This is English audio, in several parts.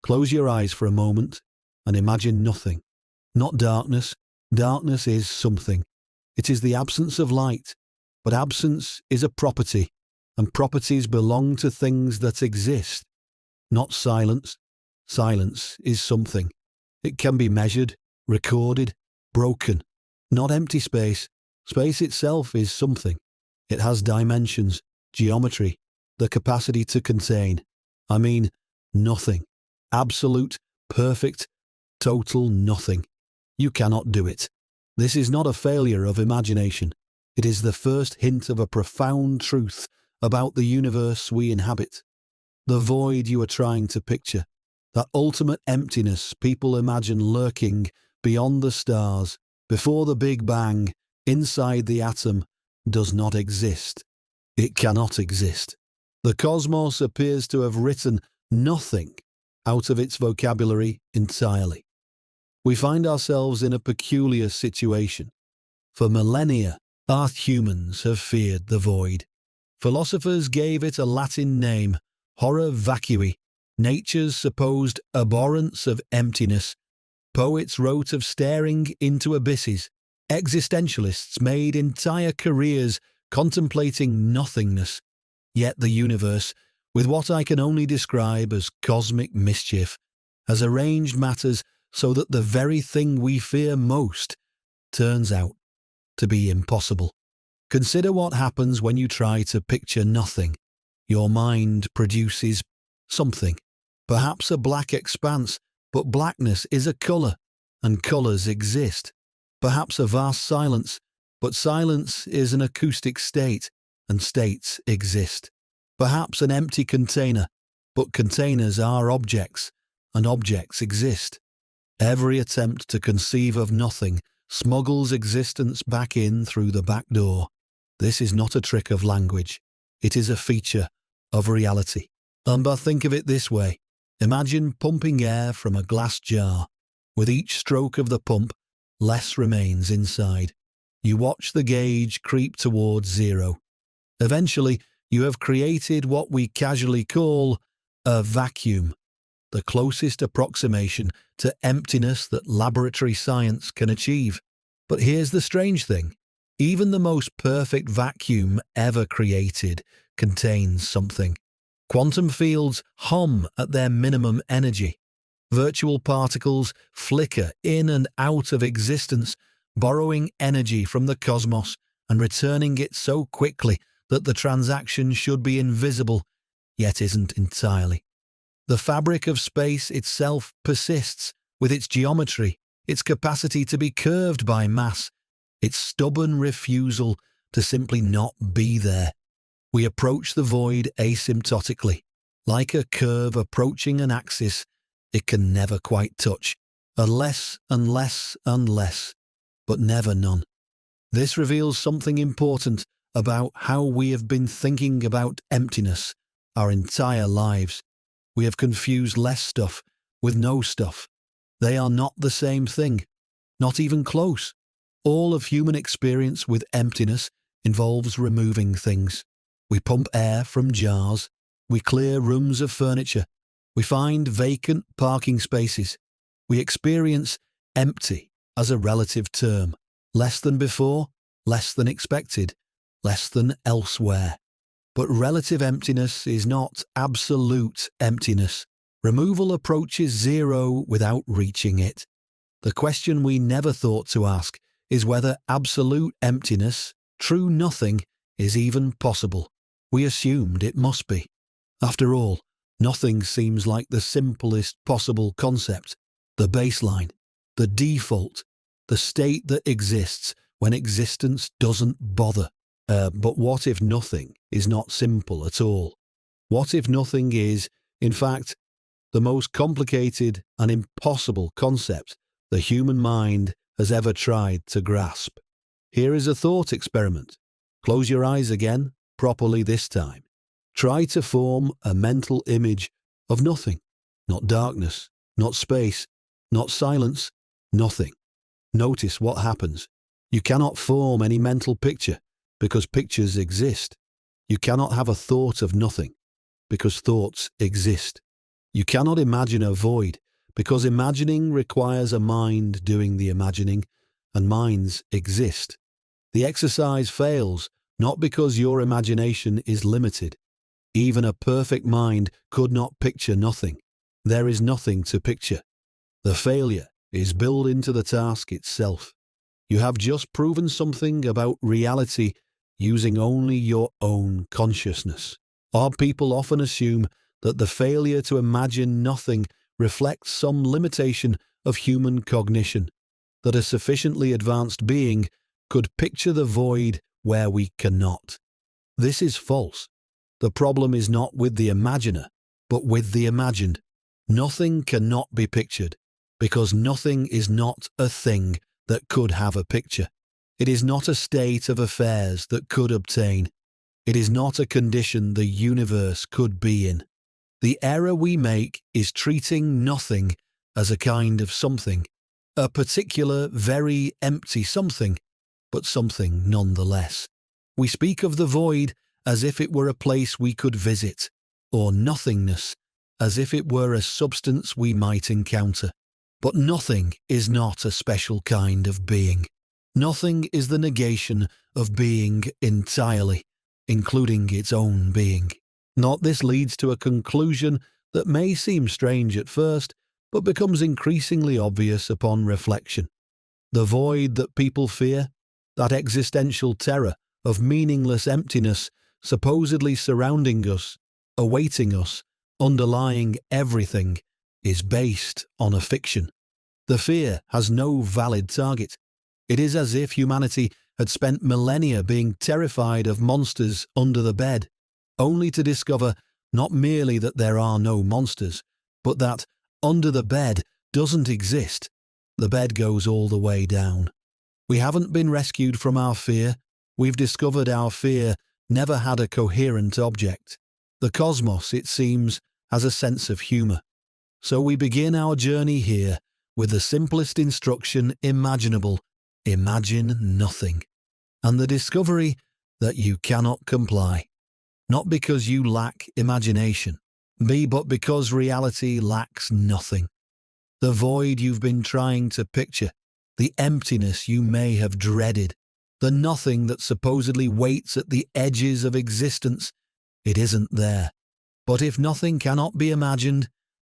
Close your eyes for a moment and imagine nothing. Not darkness. Darkness is something. It is the absence of light. But absence is a property, and properties belong to things that exist. Not silence. Silence is something. It can be measured, recorded, broken. Not empty space. Space itself is something. It has dimensions, geometry, the capacity to contain. I mean, nothing. Absolute, perfect, total nothing. You cannot do it. This is not a failure of imagination. It is the first hint of a profound truth about the universe we inhabit. The void you are trying to picture, that ultimate emptiness people imagine lurking beyond the stars, before the Big Bang, inside the atom, does not exist. It cannot exist. The cosmos appears to have written nothing out of its vocabulary entirely. We find ourselves in a peculiar situation. For millennia, our humans have feared the void. Philosophers gave it a Latin name, horror vacui, nature's supposed abhorrence of emptiness. Poets wrote of staring into abysses. Existentialists made entire careers contemplating nothingness. Yet the universe, with what I can only describe as cosmic mischief, has arranged matters so that the very thing we fear most turns out to be impossible. Consider what happens when you try to picture nothing. Your mind produces something, perhaps a black expanse, but blackness is a colour, and colours exist. Perhaps a vast silence, but silence is an acoustic state, and states exist. Perhaps an empty container, but containers are objects, and objects exist. Every attempt to conceive of nothing smuggles existence back in through the back door. This is not a trick of language. It is a feature of reality. But think of it this way. Imagine pumping air from a glass jar. With each stroke of the pump, less remains inside. You watch the gauge creep towards zero. Eventually, you have created what we casually call a vacuum, the closest approximation to emptiness that laboratory science can achieve. But here's the strange thing. Even the most perfect vacuum ever created contains something. Quantum fields hum at their minimum energy. Virtual particles flicker in and out of existence, borrowing energy from the cosmos and returning it so quickly that the transaction should be invisible, yet isn't entirely. The fabric of space itself persists, with its geometry, its capacity to be curved by mass, its stubborn refusal to simply not be there. We approach the void asymptotically. Like a curve approaching an axis, it can never quite touch, unless, but never none. This reveals something important about how we have been thinking about emptiness our entire lives. We have confused less stuff with no stuff. They are not the same thing, not even close. All of human experience with emptiness involves removing things. We pump air from jars. We clear rooms of furniture. We find vacant parking spaces. We experience empty as a relative term. Less than before, less than expected, less than elsewhere. But relative emptiness is not absolute emptiness. Removal approaches zero without reaching it. The question we never thought to ask is whether absolute emptiness, true nothing, is even possible. We assumed it must be. After all, nothing seems like the simplest possible concept, the baseline, the default, the state that exists when existence doesn't bother. But what if nothing is not simple at all? What if nothing is, in fact, the most complicated and impossible concept the human mind has ever tried to grasp? Here is a thought experiment. Close your eyes again, properly this time. Try to form a mental image of nothing. Not darkness, not space, not silence, nothing. Notice what happens. You cannot form any mental picture because pictures exist. You cannot have a thought of nothing because thoughts exist. You cannot imagine a void, because imagining requires a mind doing the imagining, and minds exist. The exercise fails, not because your imagination is limited. Even a perfect mind could not picture nothing. There is nothing to picture. The failure is built into the task itself. You have just proven something about reality using only your own consciousness. Our people often assume that the failure to imagine nothing reflects some limitation of human cognition, that a sufficiently advanced being could picture the void where we cannot. This is false. The problem is not with the imaginer, but with the imagined. Nothing cannot be pictured, because nothing is not a thing that could have a picture. It is not a state of affairs that could obtain. It is not a condition the universe could be in. The error we make is treating nothing as a kind of something, a particular, very empty something, but something nonetheless. We speak of the void as if it were a place we could visit, or nothingness as if it were a substance we might encounter. But nothing is not a special kind of being. Nothing is the negation of being entirely, including its own being. Not this leads to a conclusion that may seem strange at first, but becomes increasingly obvious upon reflection. The void that people fear, that existential terror of meaningless emptiness supposedly surrounding us, awaiting us, underlying everything, is based on a fiction. The fear has no valid target. It is as if humanity had spent millennia being terrified of monsters under the bed, only to discover not merely that there are no monsters, but that under the bed doesn't exist. The bed goes all the way down. We haven't been rescued from our fear. We've discovered our fear never had a coherent object. The cosmos, it seems, has a sense of humour. So we begin our journey here with the simplest instruction imaginable: imagine nothing. And the discovery that you cannot comply. Not because you lack imagination, but because reality lacks nothing. The void you've been trying to picture, the emptiness you may have dreaded, the nothing that supposedly waits at the edges of existence, it isn't there. But if nothing cannot be imagined,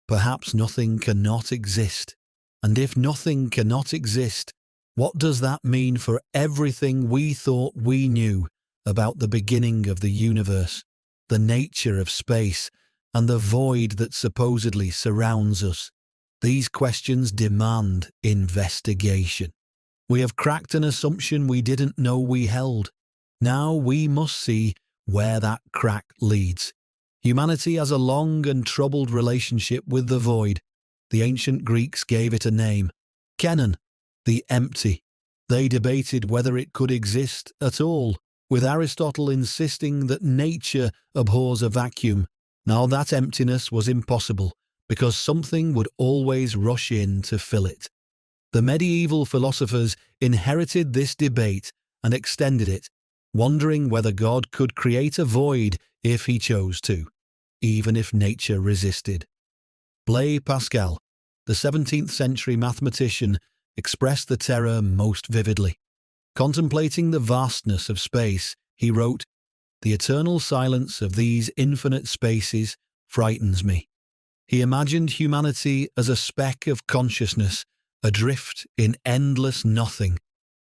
perhaps nothing cannot exist. And if nothing cannot exist, what does that mean for everything we thought we knew about the beginning of the universe, the nature of space, and the void that supposedly surrounds us? These questions demand investigation. We have cracked an assumption we didn't know we held. Now we must see where that crack leads. Humanity has a long and troubled relationship with the void. The ancient Greeks gave it a name: Kenon, the empty. They debated whether it could exist at all, with Aristotle insisting that nature abhors a vacuum. Now that emptiness was impossible, because something would always rush in to fill it. The medieval philosophers inherited this debate and extended it, wondering whether God could create a void if he chose to, even if nature resisted. Blaise Pascal, the 17th century mathematician, expressed the terror most vividly. Contemplating the vastness of space, he wrote, "The eternal silence of these infinite spaces frightens me." He imagined humanity as a speck of consciousness, adrift in endless nothing,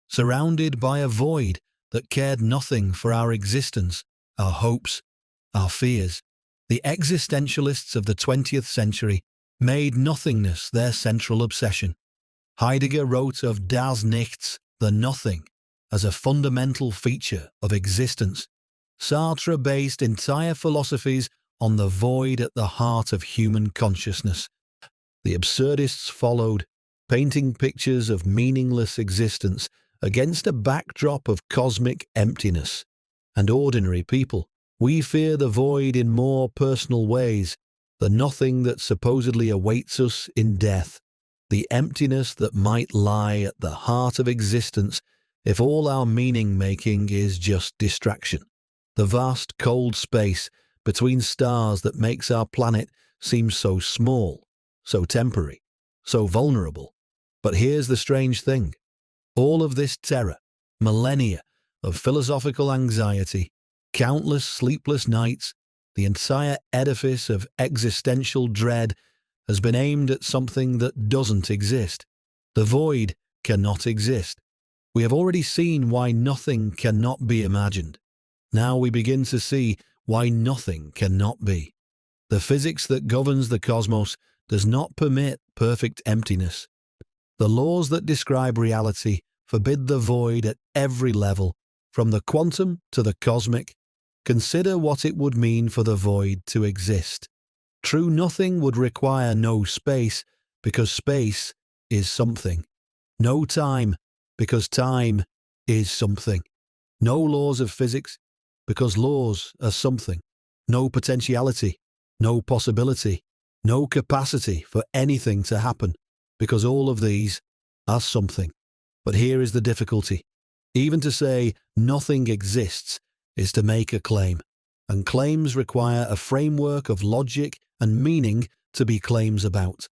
surrounded by a void that cared nothing for our existence, our hopes, our fears. The existentialists of the 20th century made nothingness their central obsession. Heidegger wrote of das Nichts, the nothing, as a fundamental feature of existence. Sartre based entire philosophies on the void at the heart of human consciousness. The absurdists followed, painting pictures of meaningless existence against a backdrop of cosmic emptiness. And ordinary people, we fear the void in more personal ways, the nothing that supposedly awaits us in death, the emptiness that might lie at the heart of existence if all our meaning-making is just distraction. The vast cold space between stars that makes our planet seems so small, so temporary, so vulnerable. But here's the strange thing. All of this terror, millennia of philosophical anxiety, countless sleepless nights, the entire edifice of existential dread has been aimed at something that doesn't exist. The void cannot exist. We have already seen why nothing cannot be imagined. Now we begin to see why nothing cannot be. The physics that governs the cosmos does not permit perfect emptiness. The laws that describe reality forbid the void at every level, from the quantum to the cosmic. Consider what it would mean for the void to exist. True nothing would require no space, because space is something. No time, because time is something. No laws of physics, because laws are something. No potentiality, no possibility, no capacity for anything to happen, because all of these are something. But here is the difficulty. Even to say nothing exists is to make a claim, and claims require a framework of logic and meaning to be claims about.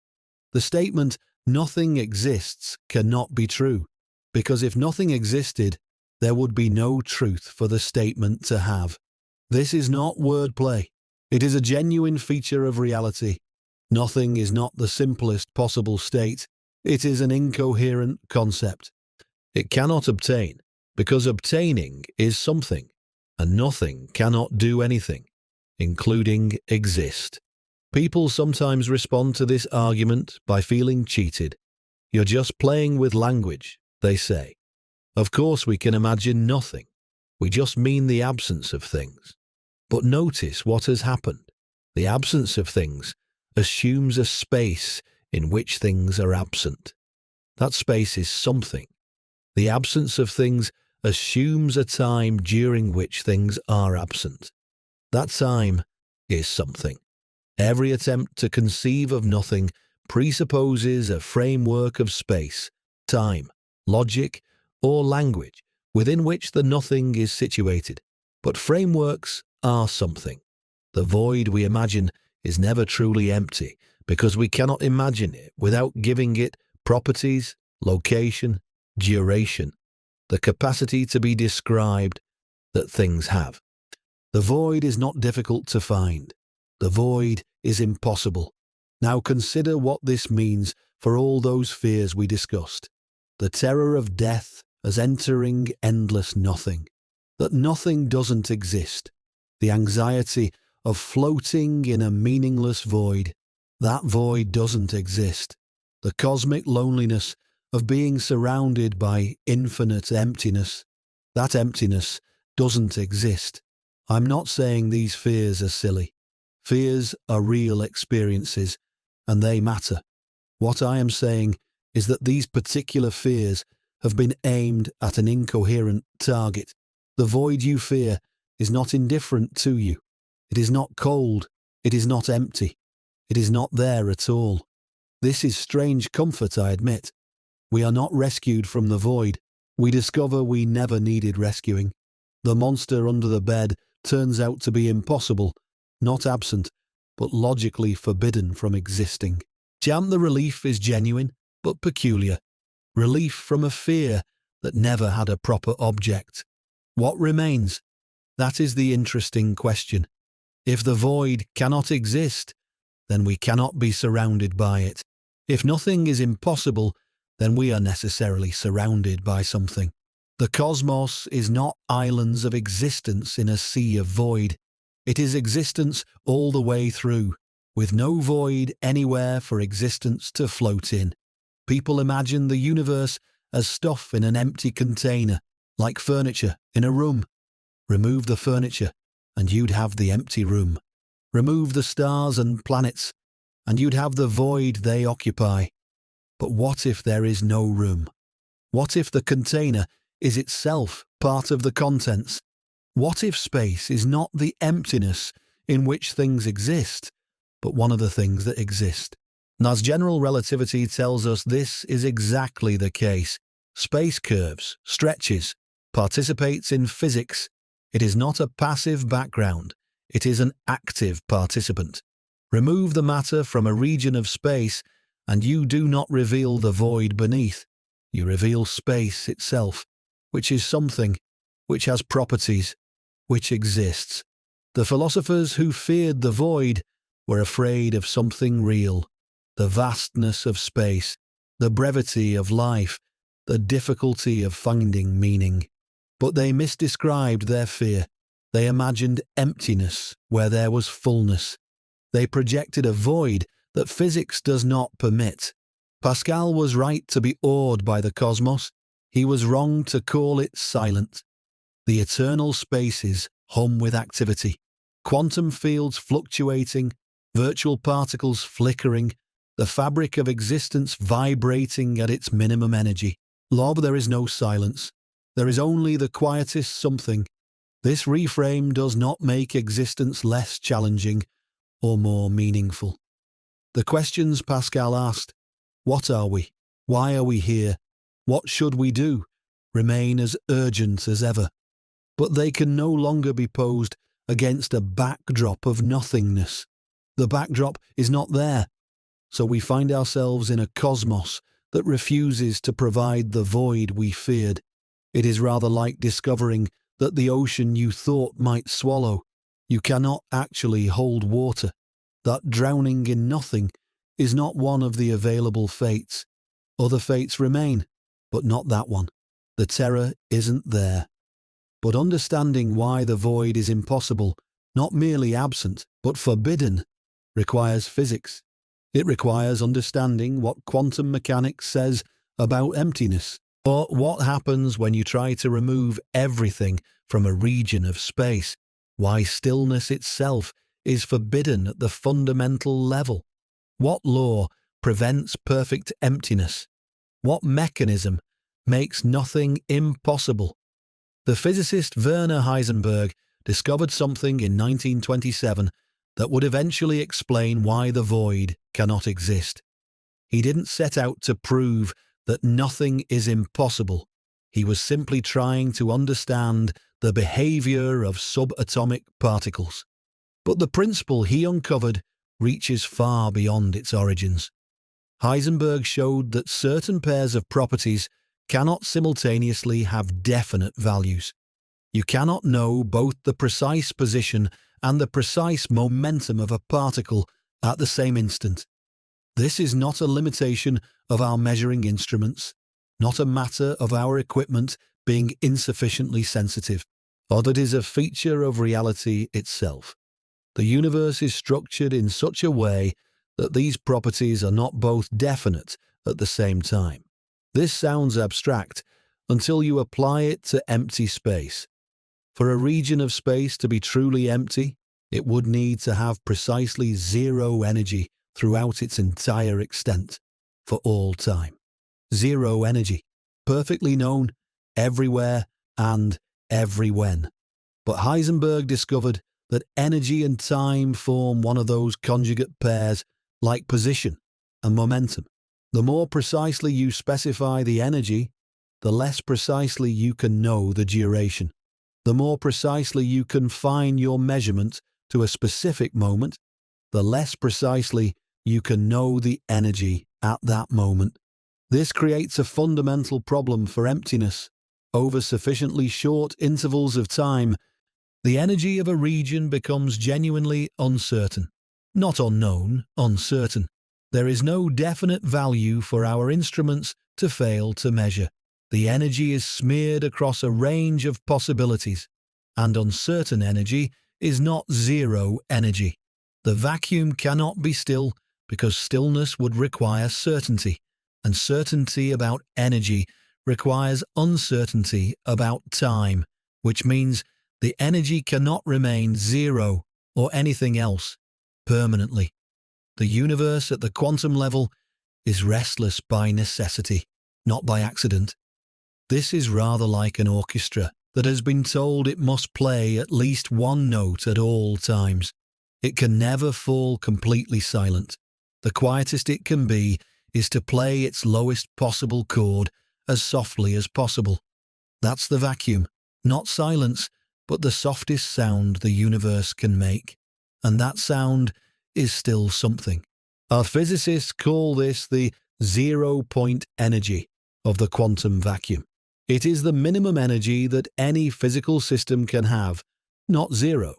The statement, nothing exists, cannot be true, because if nothing existed, there would be no truth for the statement to have. This is not wordplay. It is a genuine feature of reality. Nothing is not the simplest possible state. It is an incoherent concept. It cannot obtain, because obtaining is something, and nothing cannot do anything, including exist. People sometimes respond to this argument by feeling cheated. You're just playing with language, they say. Of course we can imagine nothing. We just mean the absence of things. But notice what has happened. The absence of things assumes a space in which things are absent. That space is something. The absence of things assumes a time during which things are absent. That time is something. Every attempt to conceive of nothing presupposes a framework of space, time, logic, or language within which the nothing is situated. But frameworks are something. The void we imagine is never truly empty because we cannot imagine it without giving it properties, location, duration, the capacity to be described that things have. The void is not difficult to find. The void is impossible. Now consider what this means for all those fears we discussed. The terror of death as entering endless nothing. That nothing doesn't exist. The anxiety of floating in a meaningless void. That void doesn't exist. The cosmic loneliness of being surrounded by infinite emptiness. That emptiness doesn't exist. I'm not saying these fears are silly. Fears are real experiences, and they matter. What I am saying is that these particular fears have been aimed at an incoherent target. The void you fear is not indifferent to you. It is not cold. It is not empty. It is not there at all. This is strange comfort, I admit. We are not rescued from the void. We discover we never needed rescuing. The monster under the bed turns out to be impossible, not absent, but logically forbidden from existing. The relief is genuine, but peculiar. Relief from a fear that never had a proper object. What remains? That is the interesting question. If the void cannot exist, then we cannot be surrounded by it. If nothing is impossible, then we are necessarily surrounded by something. The cosmos is not islands of existence in a sea of void. It is existence all the way through, with no void anywhere for existence to float in. People imagine the universe as stuff in an empty container, like furniture in a room. Remove the furniture, and you'd have the empty room. Remove the stars and planets, and you'd have the void they occupy. But what if there is no room? What if the container is itself part of the contents? What if space is not the emptiness in which things exist, but one of the things that exist? And as general relativity tells us, this is exactly the case. Space curves, stretches, participates in physics. It is not a passive background. It is an active participant. Remove the matter from a region of space, and you do not reveal the void beneath. You reveal space itself, which is something, which has properties, which exists. The philosophers who feared the void were afraid of something real, the vastness of space, the brevity of life, the difficulty of finding meaning. But they misdescribed their fear. They imagined emptiness where there was fullness. They projected a void that physics does not permit. Pascal was right to be awed by the cosmos. He was wrong to call it silent. The eternal spaces hum with activity. Quantum fields fluctuating, virtual particles flickering, the fabric of existence vibrating at its minimum energy. Lob, there is no silence. There is only the quietest something. This reframe does not make existence less challenging or more meaningful. The questions Pascal asked, what are we? Why are we here? What should we do? Remain as urgent as ever. But they can no longer be posed against a backdrop of nothingness. The backdrop is not there, so we find ourselves in a cosmos that refuses to provide the void we feared. It is rather like discovering that the ocean you thought might swallow, you cannot actually hold water. That drowning in nothing is not one of the available fates. Other fates remain, but not that one. The terror isn't there. But understanding why the void is impossible, not merely absent, but forbidden, requires physics. It requires understanding what quantum mechanics says about emptiness, or what happens when you try to remove everything from a region of space, why stillness itself is forbidden at the fundamental level. What law prevents perfect emptiness? What mechanism makes nothing impossible? The physicist Werner Heisenberg discovered something in 1927 that would eventually explain why the void cannot exist. He didn't set out to prove that nothing is impossible. He was simply trying to understand the behavior of subatomic particles. But the principle he uncovered reaches far beyond its origins. Heisenberg showed that certain pairs of properties cannot simultaneously have definite values. You cannot know both the precise position and the precise momentum of a particle at the same instant. This is not a limitation of our measuring instruments, not a matter of our equipment being insufficiently sensitive, but it is a feature of reality itself. The universe is structured in such a way that these properties are not both definite at the same time. This sounds abstract until you apply it to empty space. For a region of space to be truly empty, it would need to have precisely zero energy throughout its entire extent, for all time. Zero energy, perfectly known, everywhere and every when. But Heisenberg discovered that energy and time form one of those conjugate pairs like position and momentum. The more precisely you specify the energy, the less precisely you can know the duration. The more precisely you confine your measurement to a specific moment, the less precisely you can know the energy at that moment. This creates a fundamental problem for emptiness. Over sufficiently short intervals of time, the energy of a region becomes genuinely uncertain. Not unknown, uncertain. There is no definite value for our instruments to fail to measure. The energy is smeared across a range of possibilities, and uncertain energy is not zero energy. The vacuum cannot be still because stillness would require certainty, and certainty about energy requires uncertainty about time, which means the energy cannot remain zero or anything else permanently. The universe at the quantum level is restless by necessity, not by accident. This is rather like an orchestra that has been told it must play at least one note at all times. It can never fall completely silent. The quietest it can be is to play its lowest possible chord as softly as possible. That's the vacuum, not silence, but the softest sound the universe can make. And that sound is still something. Our physicists call this the zero-point energy of the quantum vacuum. It is the minimum energy that any physical system can have, not zero,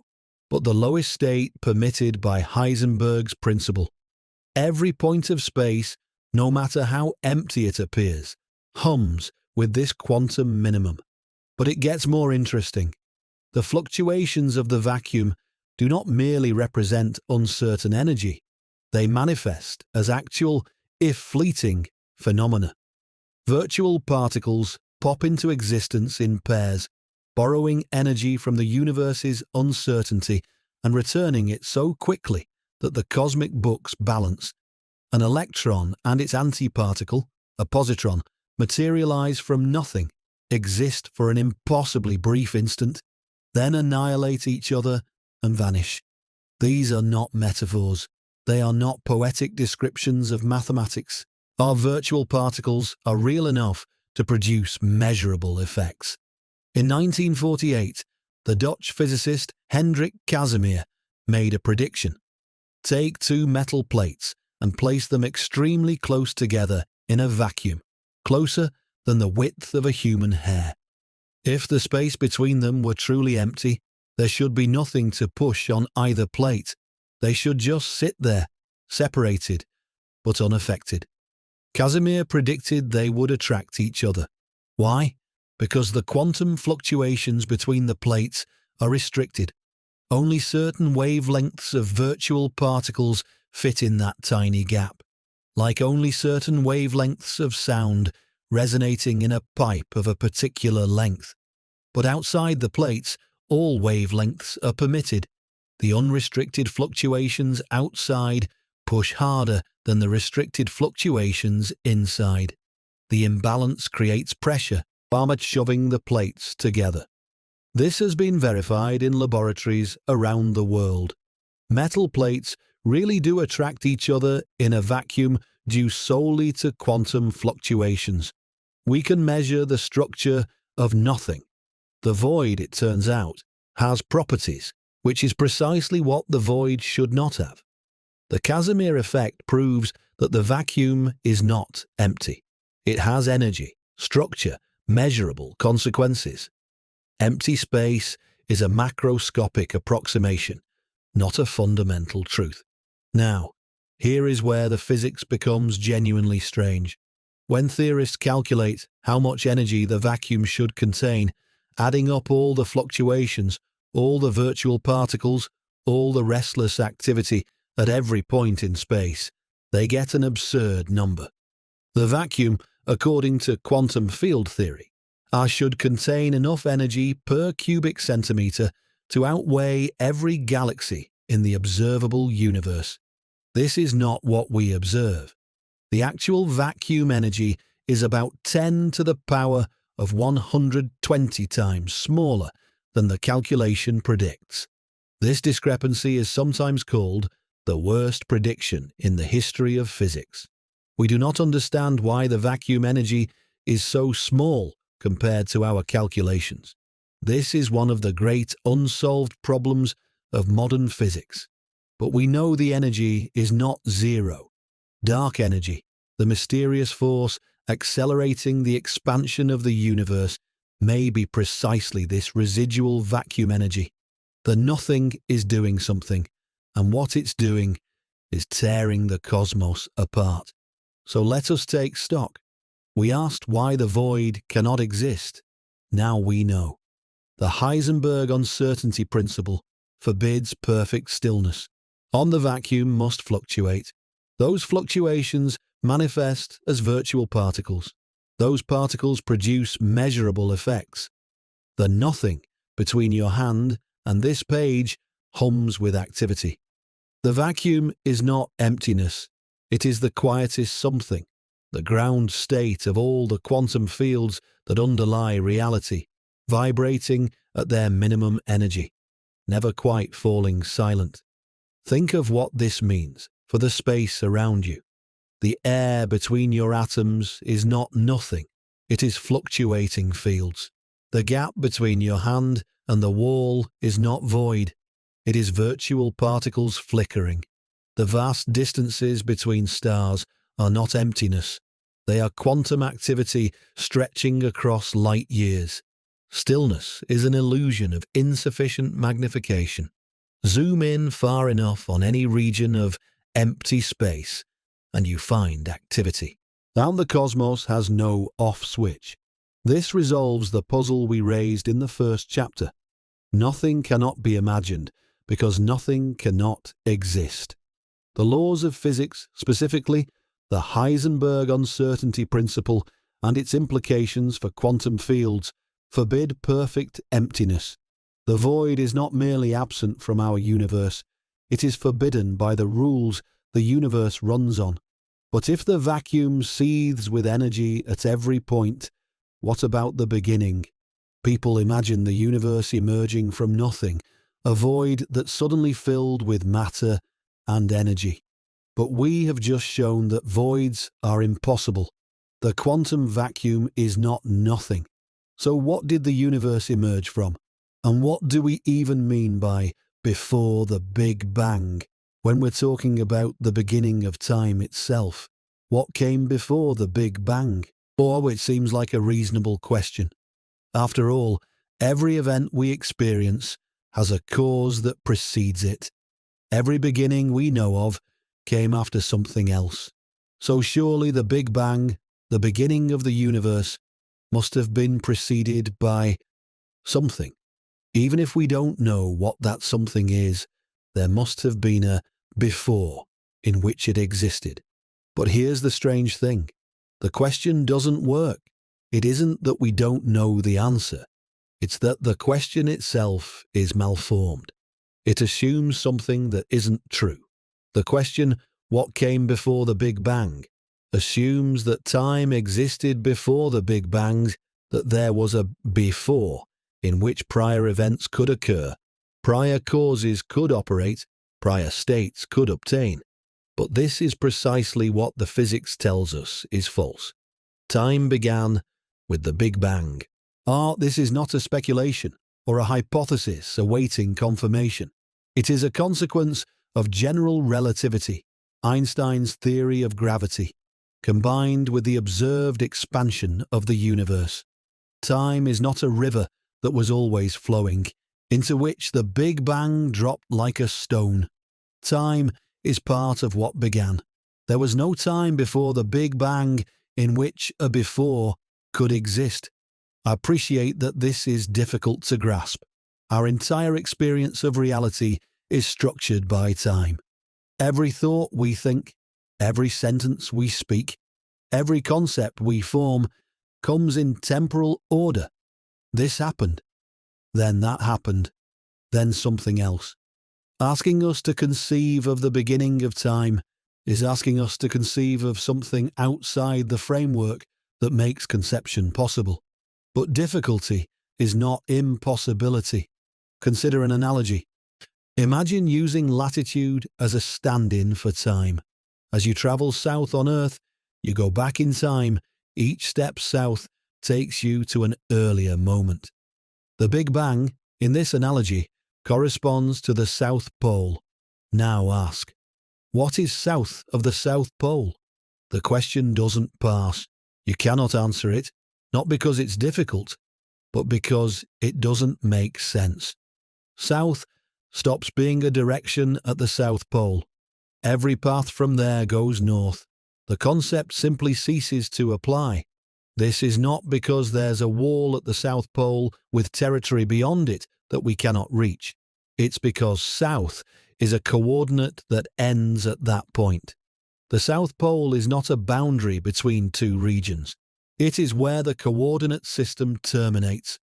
but the lowest state permitted by Heisenberg's principle. Every point of space, no matter how empty it appears, hums with this quantum minimum. But it gets more interesting. The fluctuations of the vacuum do not merely represent uncertain energy. They manifest as actual, if fleeting, phenomena. Virtual particles pop into existence in pairs, borrowing energy from the universe's uncertainty and returning it so quickly that the cosmic books balance. An electron and its antiparticle, a positron, materialize from nothing, exist for an impossibly brief instant, then annihilate each other and vanish. These are not metaphors. They are not poetic descriptions of mathematics. Our virtual particles are real enough to produce measurable effects. In 1948, the Dutch physicist Hendrik Casimir made a prediction. Take two metal plates and place them extremely close together in a vacuum, closer than the width of a human hair. If the space between them were truly empty, there should be nothing to push on either plate. They should just sit there, separated, but unaffected. Casimir predicted they would attract each other. Why? Because the quantum fluctuations between the plates are restricted. Only certain wavelengths of virtual particles fit in that tiny gap, like only certain wavelengths of sound resonating in a pipe of a particular length. But outside the plates, all wavelengths are permitted. The unrestricted fluctuations outside push harder than the restricted fluctuations inside. The imbalance creates pressure, far much shoving the plates together. This has been verified in laboratories around the world. Metal plates really do attract each other in a vacuum due solely to quantum fluctuations. We can measure the structure of nothing. The void, it turns out, has properties, which is precisely what the void should not have. The Casimir effect proves that the vacuum is not empty. It has energy, structure, measurable consequences. Empty space is a macroscopic approximation, not a fundamental truth. Now, here is where the physics becomes genuinely strange. When theorists calculate how much energy the vacuum should contain, adding up all the fluctuations, all the virtual particles, all the restless activity at every point in space, they get an absurd number. The vacuum, according to quantum field theory, should contain enough energy per cubic centimeter to outweigh every galaxy in the observable universe. This is not what we observe. The actual vacuum energy is about 10 to the power of 120 times smaller than the calculation predicts. This discrepancy is sometimes called the worst prediction in the history of physics. We do not understand why the vacuum energy is so small compared to our calculations. This is one of the great unsolved problems of modern physics. But we know the energy is not zero. Dark energy, the mysterious force accelerating the expansion of the universe, may be precisely this residual vacuum energy. The nothing is doing something, and what it's doing is tearing the cosmos apart. So let us take stock. We asked why the void cannot exist. Now we know. The Heisenberg uncertainty principle forbids perfect stillness. On the vacuum must fluctuate. Those fluctuations manifest as virtual particles. Those particles produce measurable effects. The nothing between your hand and this page hums with activity. The vacuum is not emptiness. It is the quietest something, the ground state of all the quantum fields that underlie reality, vibrating at their minimum energy, never quite falling silent. Think of what this means for the space around you. The air between your atoms is not nothing. It is fluctuating fields. The gap between your hand and the wall is not void. It is virtual particles flickering. The vast distances between stars are not emptiness. They are quantum activity stretching across light years. Stillness is an illusion of insufficient magnification. Zoom in far enough on any region of empty space, and you find activity. And the cosmos has no off switch. This resolves the puzzle we raised in the first chapter. Nothing cannot be imagined because nothing cannot exist. The laws of physics, specifically the Heisenberg uncertainty principle and its implications for quantum fields, forbid perfect emptiness. The void is not merely absent from our universe, it is forbidden by the rules the universe runs on. But if the vacuum seethes with energy at every point, what about the beginning? People imagine the universe emerging from nothing, a void that suddenly filled with matter and energy. But we have just shown that voids are impossible. The quantum vacuum is not nothing. So what did the universe emerge from? And what do we even mean by before the Big Bang? When we're talking about the beginning of time itself, what came before the Big Bang? Or it seems like a reasonable question. After all, every event we experience has a cause that precedes it. Every beginning we know of came after something else. So surely the Big Bang, the beginning of the universe, must have been preceded by something. Even if we don't know what that something is, there must have been a before in which it existed. But here's the strange thing. The question doesn't work. It isn't that we don't know the answer. It's that the question itself is malformed. It assumes something that isn't true. The question, what came before the Big Bang, assumes that time existed before the Big Bang, that there was a before in which prior events could occur, prior causes could operate, prior states could obtain. But this is precisely what the physics tells us is false. Time began with the Big Bang. This is not a speculation or a hypothesis awaiting confirmation. It is a consequence of general relativity, Einstein's theory of gravity, combined with the observed expansion of the universe. Time is not a river that was always flowing, into which the Big Bang dropped like a stone. Time is part of what began. There was no time before the Big Bang in which a before could exist. I appreciate that this is difficult to grasp. Our entire experience of reality is structured by time. Every thought we think, every sentence we speak, every concept we form comes in temporal order. This happened, then that happened, then something else. Asking us to conceive of the beginning of time is asking us to conceive of something outside the framework that makes conception possible. But difficulty is not impossibility. Consider an analogy. Imagine using latitude as a stand-in for time. As you travel south on Earth, you go back in time. Each step south takes you to an earlier moment. The Big Bang, in this analogy, corresponds to the South Pole. Now ask, what is south of the South Pole? The question doesn't pass. You cannot answer it, not because it's difficult, but because it doesn't make sense. South stops being a direction at the South Pole. Every path from there goes north. The concept simply ceases to apply. This is not because there's a wall at the South Pole with territory beyond it that we cannot reach. It's because south is a coordinate that ends at that point. The South Pole is not a boundary between two regions. It is where the coordinate system terminates.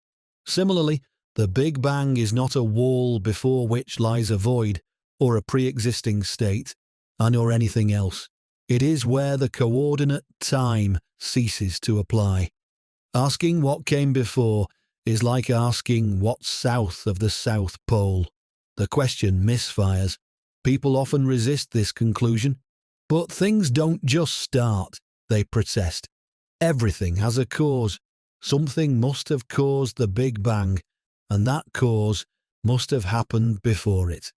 Similarly, the Big Bang is not a wall before which lies a void, or a pre-existing state, or anything else. It is where the coordinate time ceases to apply. Asking what came before is like asking what's south of the South Pole. The question misfires. People often resist this conclusion. But things don't just start, they protest. Everything has a cause. Something must have caused the Big Bang, and that cause must have happened before it.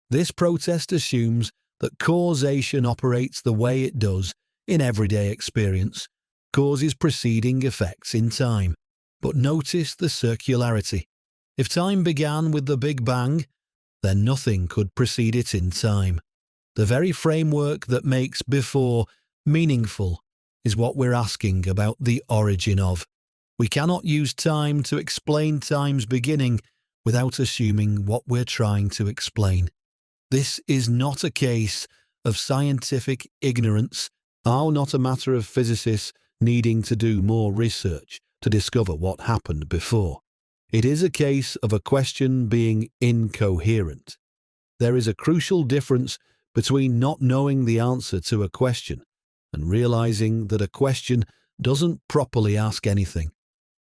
This protest assumes that causation operates the way it does in everyday experience, causes preceding effects in time. But notice the circularity. If time began with the Big Bang, then nothing could precede it in time. The very framework that makes before meaningful is what we're asking about the origin of. We cannot use time to explain time's beginning without assuming what we're trying to explain. This is not a case of scientific ignorance, not a matter of physicists needing to do more research to discover what happened before. It is a case of a question being incoherent. There is a crucial difference between not knowing the answer to a question and realizing that a question doesn't properly ask anything.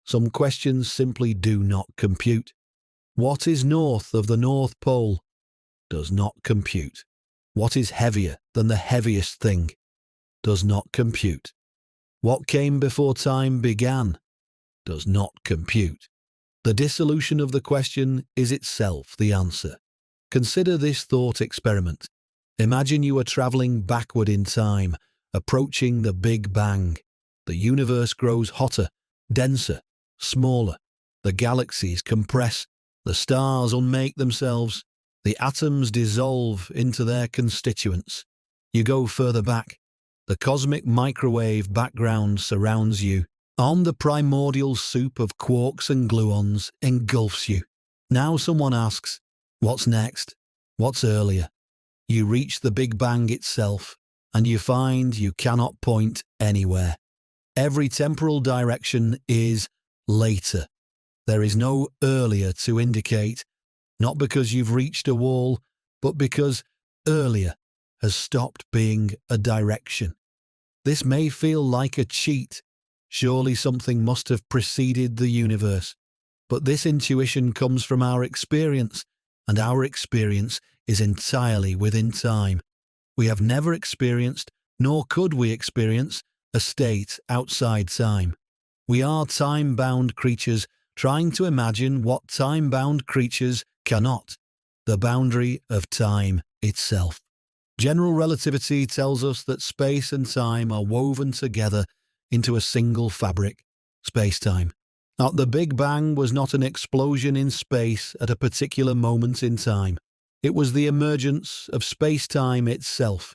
Some questions simply do not compute. What is north of the North Pole does not compute. What is heavier than the heaviest thing does not compute. What came before time began does not compute. The dissolution of the question is itself the answer. Consider this thought experiment. Imagine you are traveling backward in time, approaching the Big Bang. The universe grows hotter, denser, smaller. The galaxies compress. The stars unmake themselves. The atoms dissolve into their constituents. You go further back. The cosmic microwave background surrounds you. The primordial soup of quarks and gluons engulfs you. Now someone asks, what's next? What's earlier? You reach the Big Bang itself, and you find you cannot point anywhere. Every temporal direction is later. There is no earlier to indicate, not because you've reached a wall, but because earlier has stopped being a direction. This may feel like a cheat. Surely something must have preceded the universe. But this intuition comes from our experience, and our experience is entirely within time. We have never experienced, nor could we experience, a state outside time. We are time-bound creatures trying to imagine what time-bound creatures cannot, the boundary of time itself. General relativity tells us that space and time are woven together into a single fabric, space-time. The Big Bang was not an explosion in space at a particular moment in time. It was the emergence of space-time itself.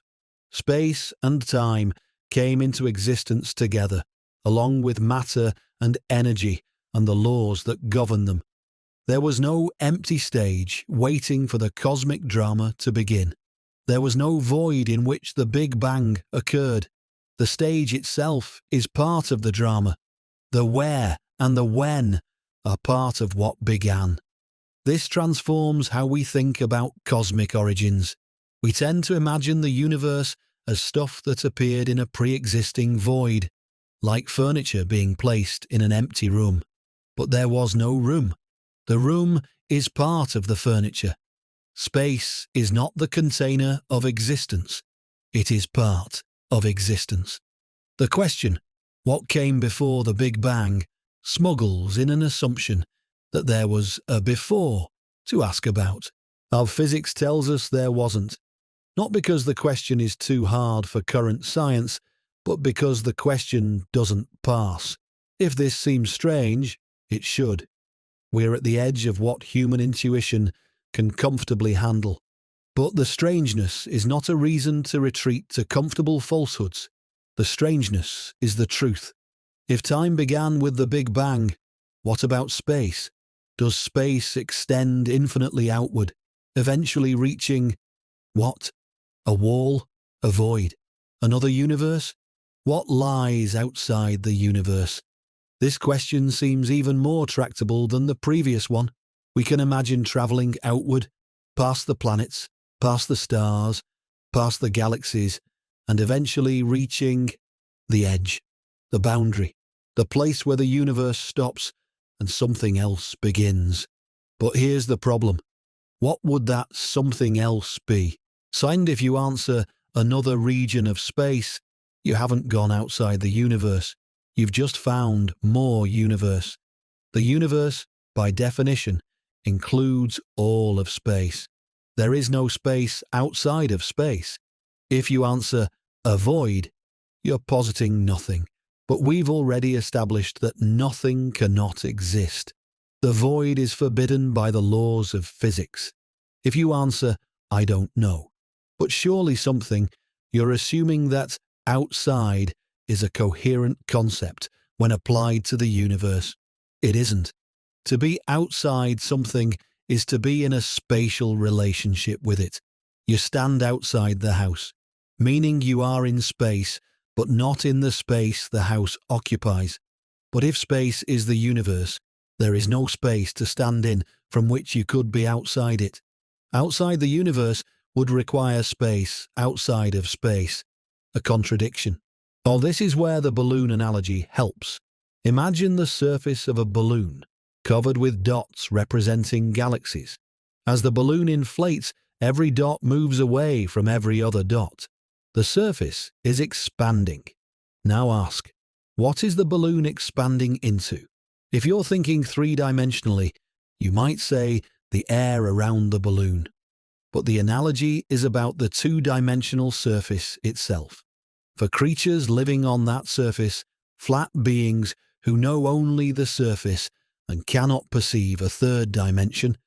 Space and time came into existence together, along with matter and energy and the laws that govern them. There was no empty stage waiting for the cosmic drama to begin. There was no void in which the Big Bang occurred. The stage itself is part of the drama. The where and the when are part of what began. This transforms how we think about cosmic origins. We tend to imagine the universe as stuff that appeared in a pre-existing void, like furniture being placed in an empty room. But there was no room. The room is part of the furniture. Space is not the container of existence. It is part of existence. The question, what came before the Big Bang, smuggles in an assumption that there was a before to ask about. Our physics tells us there wasn't, not because the question is too hard for current science, but because the question doesn't pass. If this seems strange, it should. We're at the edge of what human intuition can comfortably handle. But the strangeness is not a reason to retreat to comfortable falsehoods. The strangeness is the truth. If time began with the Big Bang, what about space? Does space extend infinitely outward, eventually reaching what? A wall? A void? Another universe? What lies outside the universe? This question seems even more tractable than the previous one. We can imagine travelling outward, past the planets, past the stars, past the galaxies, and eventually reaching the edge, the boundary, the place where the universe stops and something else begins. But here's the problem. What would that something else be? And if you answer another region of space, you haven't gone outside the universe. You've just found more universe. The universe, by definition, includes all of space. There is no space outside of space. If you answer a void, you're positing nothing. But we've already established that nothing cannot exist. The void is forbidden by the laws of physics. If you answer, I don't know, but surely something, you're assuming that outside is a coherent concept when applied to the universe. It isn't. To be outside something is to be in a spatial relationship with it. You stand outside the house, meaning you are in space, but not in the space the house occupies. But if space is the universe, there is no space to stand in from which you could be outside it. Outside the universe would require space outside of space, a contradiction. Oh, this is where the balloon analogy helps. Imagine the surface of a balloon, covered with dots representing galaxies. As the balloon inflates, every dot moves away from every other dot. The surface is expanding. Now ask, what is the balloon expanding into? If you're thinking three-dimensionally, you might say the air around the balloon. But the analogy is about the two-dimensional surface itself. For creatures living on that surface, flat beings who know only the surface and cannot perceive a third dimension,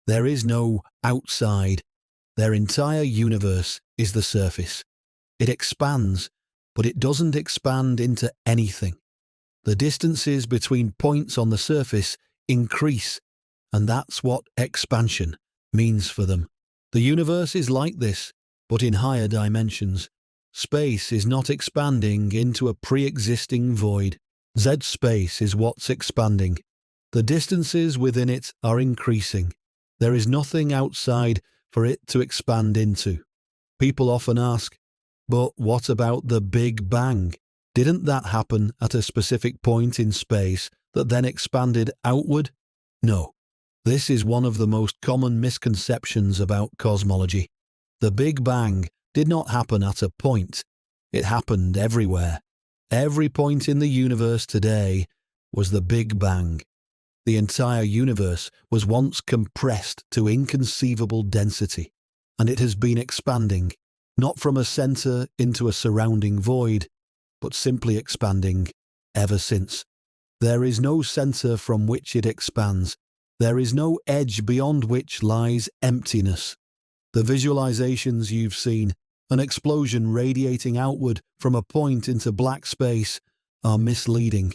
there is no outside. Their entire universe is the surface. It expands, but it doesn't expand into anything. The distances between points on the surface increase, and that's what expansion means for them. The universe is like this, but in higher dimensions. Space is not expanding into a pre-existing void. Z-space is what's expanding. The distances within it are increasing. There is nothing outside for it to expand into. People often ask, but what about the Big Bang? Didn't that happen at a specific point in space that then expanded outward? No. This is one of the most common misconceptions about cosmology. The Big Bang did not happen at a point. It happened everywhere. Every point in the universe today was the Big Bang. The entire universe was once compressed to inconceivable density, and it has been expanding, not from a center into a surrounding void, but simply expanding ever since. There is no center from which it expands. There is no edge beyond which lies emptiness. The visualizations you've seen, an explosion radiating outward from a point into black space, are misleading.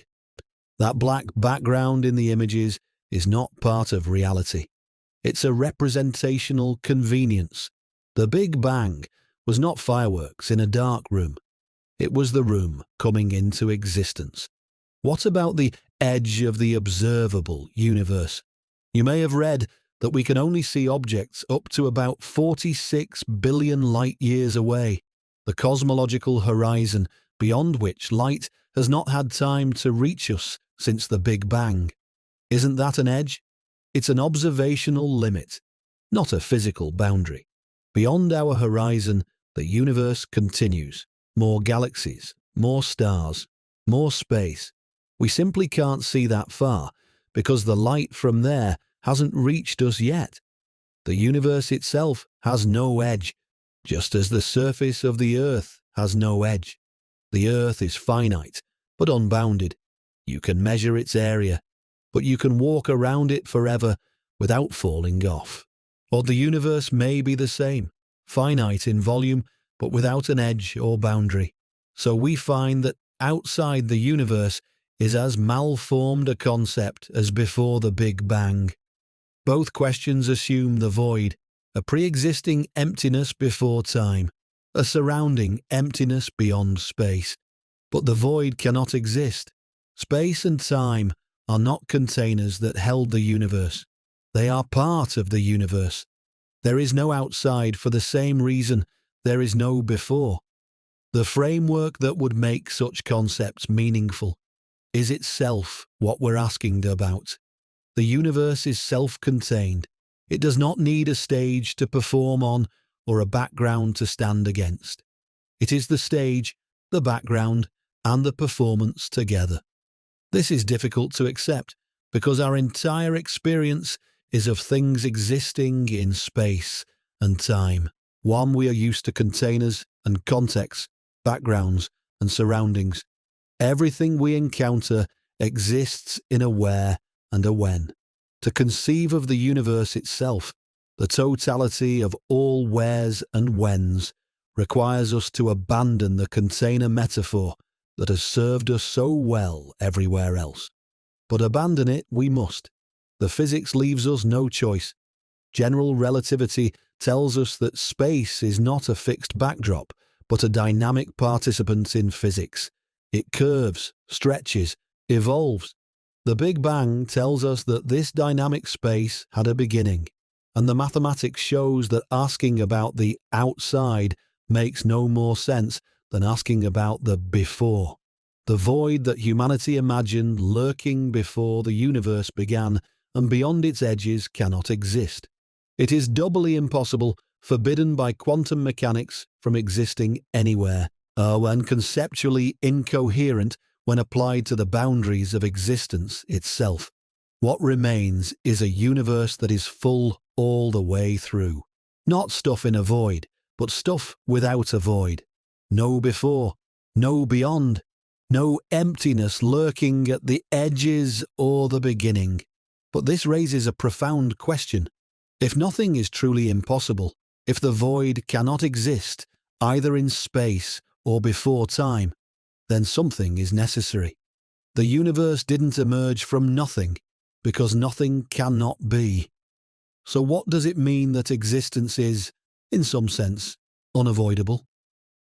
That black background in the images is not part of reality. It's a representational convenience. The Big Bang was not fireworks in a dark room. It was the room coming into existence. What about the edge of the observable universe? You may have read that we can only see objects up to about 46 billion light-years away, the cosmological horizon beyond which light has not had time to reach us since the Big Bang. Isn't that an edge? It's an observational limit, not a physical boundary. Beyond our horizon, the universe continues. More galaxies, more stars, more space. We simply can't see that far because the light from there hasn't reached us yet. The universe itself has no edge, just as the surface of the Earth has no edge. The Earth is finite, but unbounded. You can measure its area, but you can walk around it forever without falling off. Or the universe may be the same, finite in volume, but without an edge or boundary. So we find that outside the universe is as malformed a concept as before the Big Bang. Both questions assume the void, a pre-existing emptiness before time, a surrounding emptiness beyond space. But the void cannot exist. Space and time are not containers that held the universe. They are part of the universe. There is no outside for the same reason there is no before. The framework that would make such concepts meaningful is itself what we're asking about. The universe is self-contained. It does not need a stage to perform on or a background to stand against. It is the stage, the background, and the performance together. This is difficult to accept because our entire experience is of things existing in space and time. One, we are used to containers and contexts, backgrounds, and surroundings. Everything we encounter exists in a where and a when. To conceive of the universe itself, the totality of all wheres and whens, requires us to abandon the container metaphor that has served us so well everywhere else. But abandon it we must. The physics leaves us no choice. General relativity tells us that space is not a fixed backdrop, but a dynamic participant in physics. It curves, stretches, evolves. The Big Bang tells us that this dynamic space had a beginning, and the mathematics shows that asking about the outside makes no more sense than asking about the before. The void that humanity imagined lurking before the universe began and beyond its edges cannot exist. It is doubly impossible, forbidden by quantum mechanics from existing anywhere, and conceptually incoherent when applied to the boundaries of existence itself. What remains is a universe that is full all the way through. Not stuff in a void, but stuff without a void. No before, no beyond, no emptiness lurking at the edges or the beginning. But this raises a profound question. If nothing is truly impossible, if the void cannot exist either in space or before time, then something is necessary. The universe didn't emerge from nothing, because nothing cannot be. So what does it mean that existence is, in some sense, unavoidable?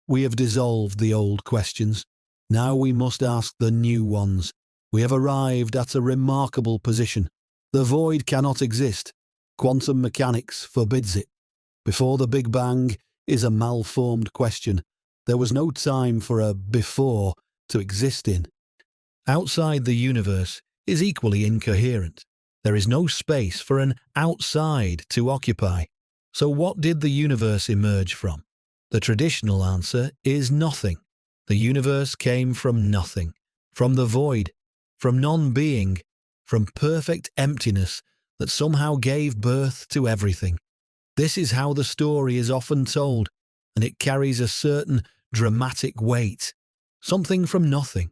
We have dissolved the old questions. Now we must ask the new ones. We have arrived at a remarkable position. The void cannot exist. Quantum mechanics forbids it. Before the Big Bang is a malformed question. There was no time for a before to exist in. Outside the universe is equally incoherent. There is no space for an outside to occupy. So what did the universe emerge from? The traditional answer is nothing. The universe came from nothing, from the void, from non-being, from perfect emptiness that somehow gave birth to everything. This is how the story is often told, and it carries a certain dramatic weight. Something from nothing,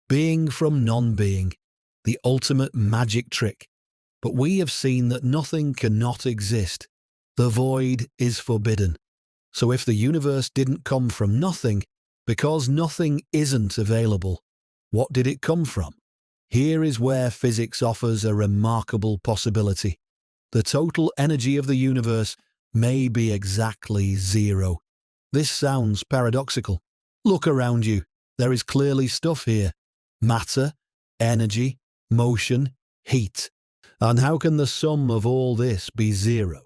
being from non-being, the ultimate magic trick. But we have seen that nothing cannot exist. The void is forbidden. So if the universe didn't come from nothing, because nothing isn't available, what did it come from? Here is where physics offers a remarkable possibility. The total energy of the universe may be exactly zero. This sounds paradoxical. Look around you. There is clearly stuff here. Matter, energy, motion, heat. And how can the sum of all this be zero?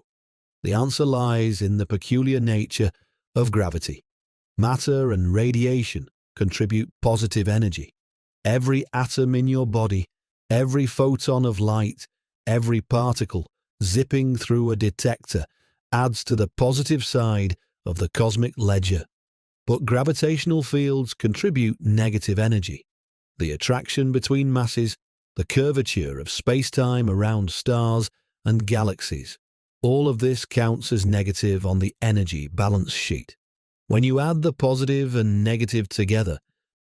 The answer lies in the peculiar nature of gravity. Matter and radiation contribute positive energy. Every atom in your body, every photon of light, every particle zipping through a detector adds to the positive side of the cosmic ledger. But gravitational fields contribute negative energy. The attraction between masses, the curvature of space-time around stars and galaxies, all of this counts as negative on the energy balance sheet. When you add the positive and negative together,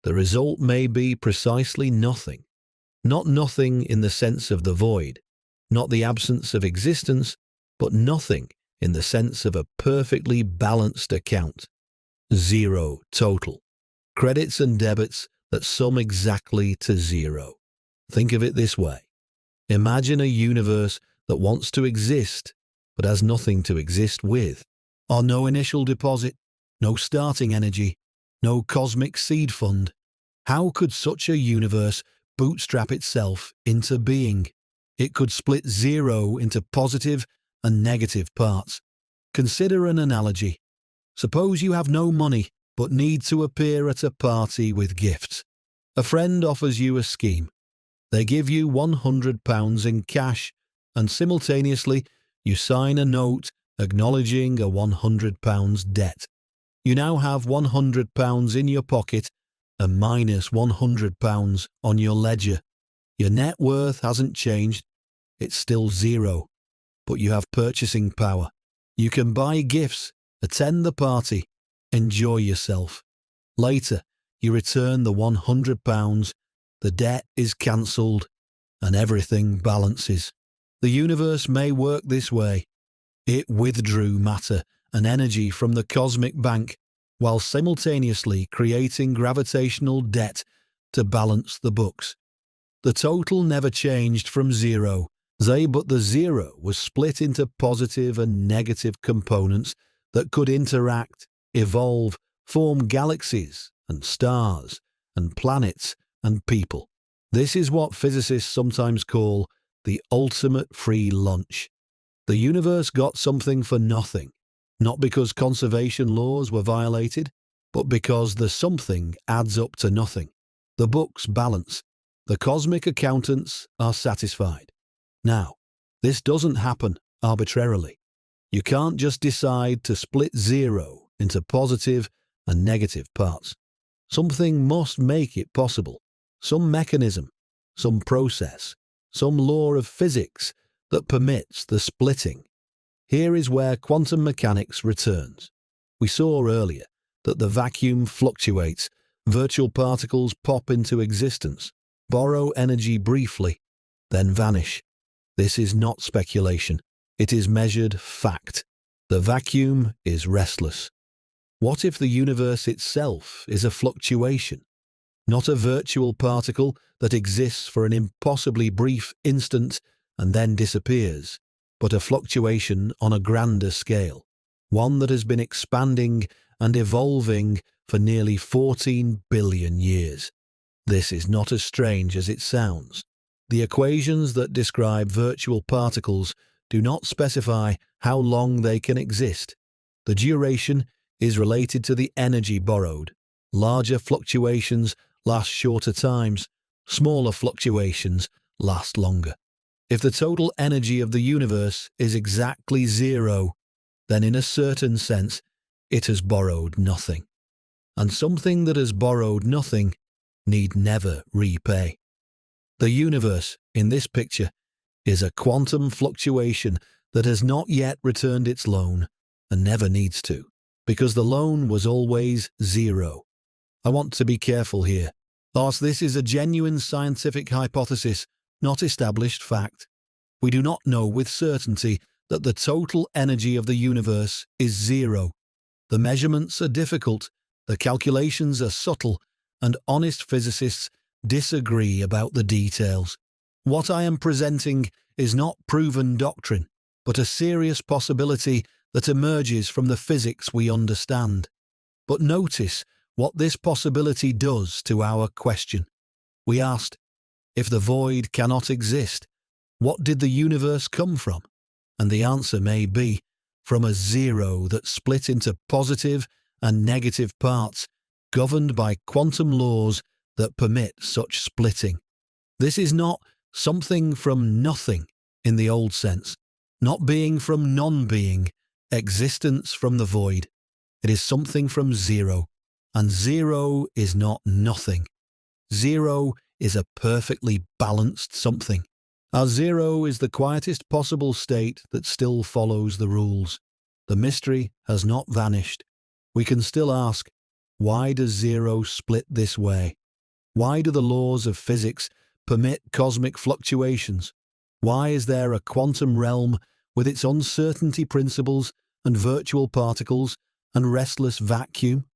the result may be precisely nothing. Not nothing in the sense of the void, not the absence of existence, but nothing in the sense of a perfectly balanced account. Zero total. Credits and debits that sum exactly to zero. Think of it this way. Imagine a universe that wants to exist, but has nothing to exist with. Or no initial deposit, no starting energy, no cosmic seed fund. How could such a universe bootstrap itself into being? It could split zero into positive and negative parts. Consider an analogy. Suppose you have no money, but need to appear at a party with gifts. A friend offers you a scheme. They give you £100 in cash, and simultaneously you sign a note acknowledging a £100 debt. You now have £100 in your pocket and minus £100 on your ledger. Your net worth hasn't changed. It's still zero. But you have purchasing power. You can buy gifts, attend the party, Enjoy yourself. Later, you return the £100, the debt is cancelled, and everything balances. The universe may work this way. It withdrew matter and energy from the cosmic bank while simultaneously creating gravitational debt to balance the books. The total never changed from zero, but the zero was split into positive and negative components that could interact, evolve, form galaxies and stars and planets and people. This is what physicists sometimes call the ultimate free lunch. The universe got something for nothing, not because conservation laws were violated, but because the something adds up to nothing. The books balance. The cosmic accountants are satisfied. Now, this doesn't happen arbitrarily. You can't just decide to split zero into positive and negative parts. Something must make it possible. Some mechanism, some process, some law of physics that permits the splitting. Here is where quantum mechanics returns. We saw earlier that the vacuum fluctuates, virtual particles pop into existence, borrow energy briefly, then vanish. This is not speculation. It is measured fact. The vacuum is restless. What if the universe itself is a fluctuation? Not a virtual particle that exists for an impossibly brief instant and then disappears, but a fluctuation on a grander scale, one that has been expanding and evolving for nearly 14 billion years. This is not as strange as it sounds. The equations that describe virtual particles do not specify how long they can exist. The duration is related to the energy borrowed. Larger fluctuations last shorter times, smaller fluctuations last longer. If the total energy of the universe is exactly zero, then in a certain sense, it has borrowed nothing. And something that has borrowed nothing need never repay. The universe, in this picture, is a quantum fluctuation that has not yet returned its loan and never needs to, because the loan was always zero. I want to be careful here, as this is a genuine scientific hypothesis, not established fact. We do not know with certainty that the total energy of the universe is zero. The measurements are difficult, the calculations are subtle, and honest physicists disagree about the details. What I am presenting is not proven doctrine, but a serious possibility that emerges from the physics we understand. But notice what this possibility does to our question. We asked, if the void cannot exist, what did the universe come from? And the answer may be, from a zero that split into positive and negative parts, governed by quantum laws that permit such splitting. This is not something from nothing in the old sense, not being from non-being, existence from the void. It is something from zero, and zero is not nothing. Zero is a perfectly balanced something. Our zero is the quietest possible state that still follows the rules. The mystery has not vanished. We can still ask, why does zero split this way? Why do the laws of physics permit cosmic fluctuations? Why is there a quantum realm with its uncertainty principles and virtual particles and restless vacuum?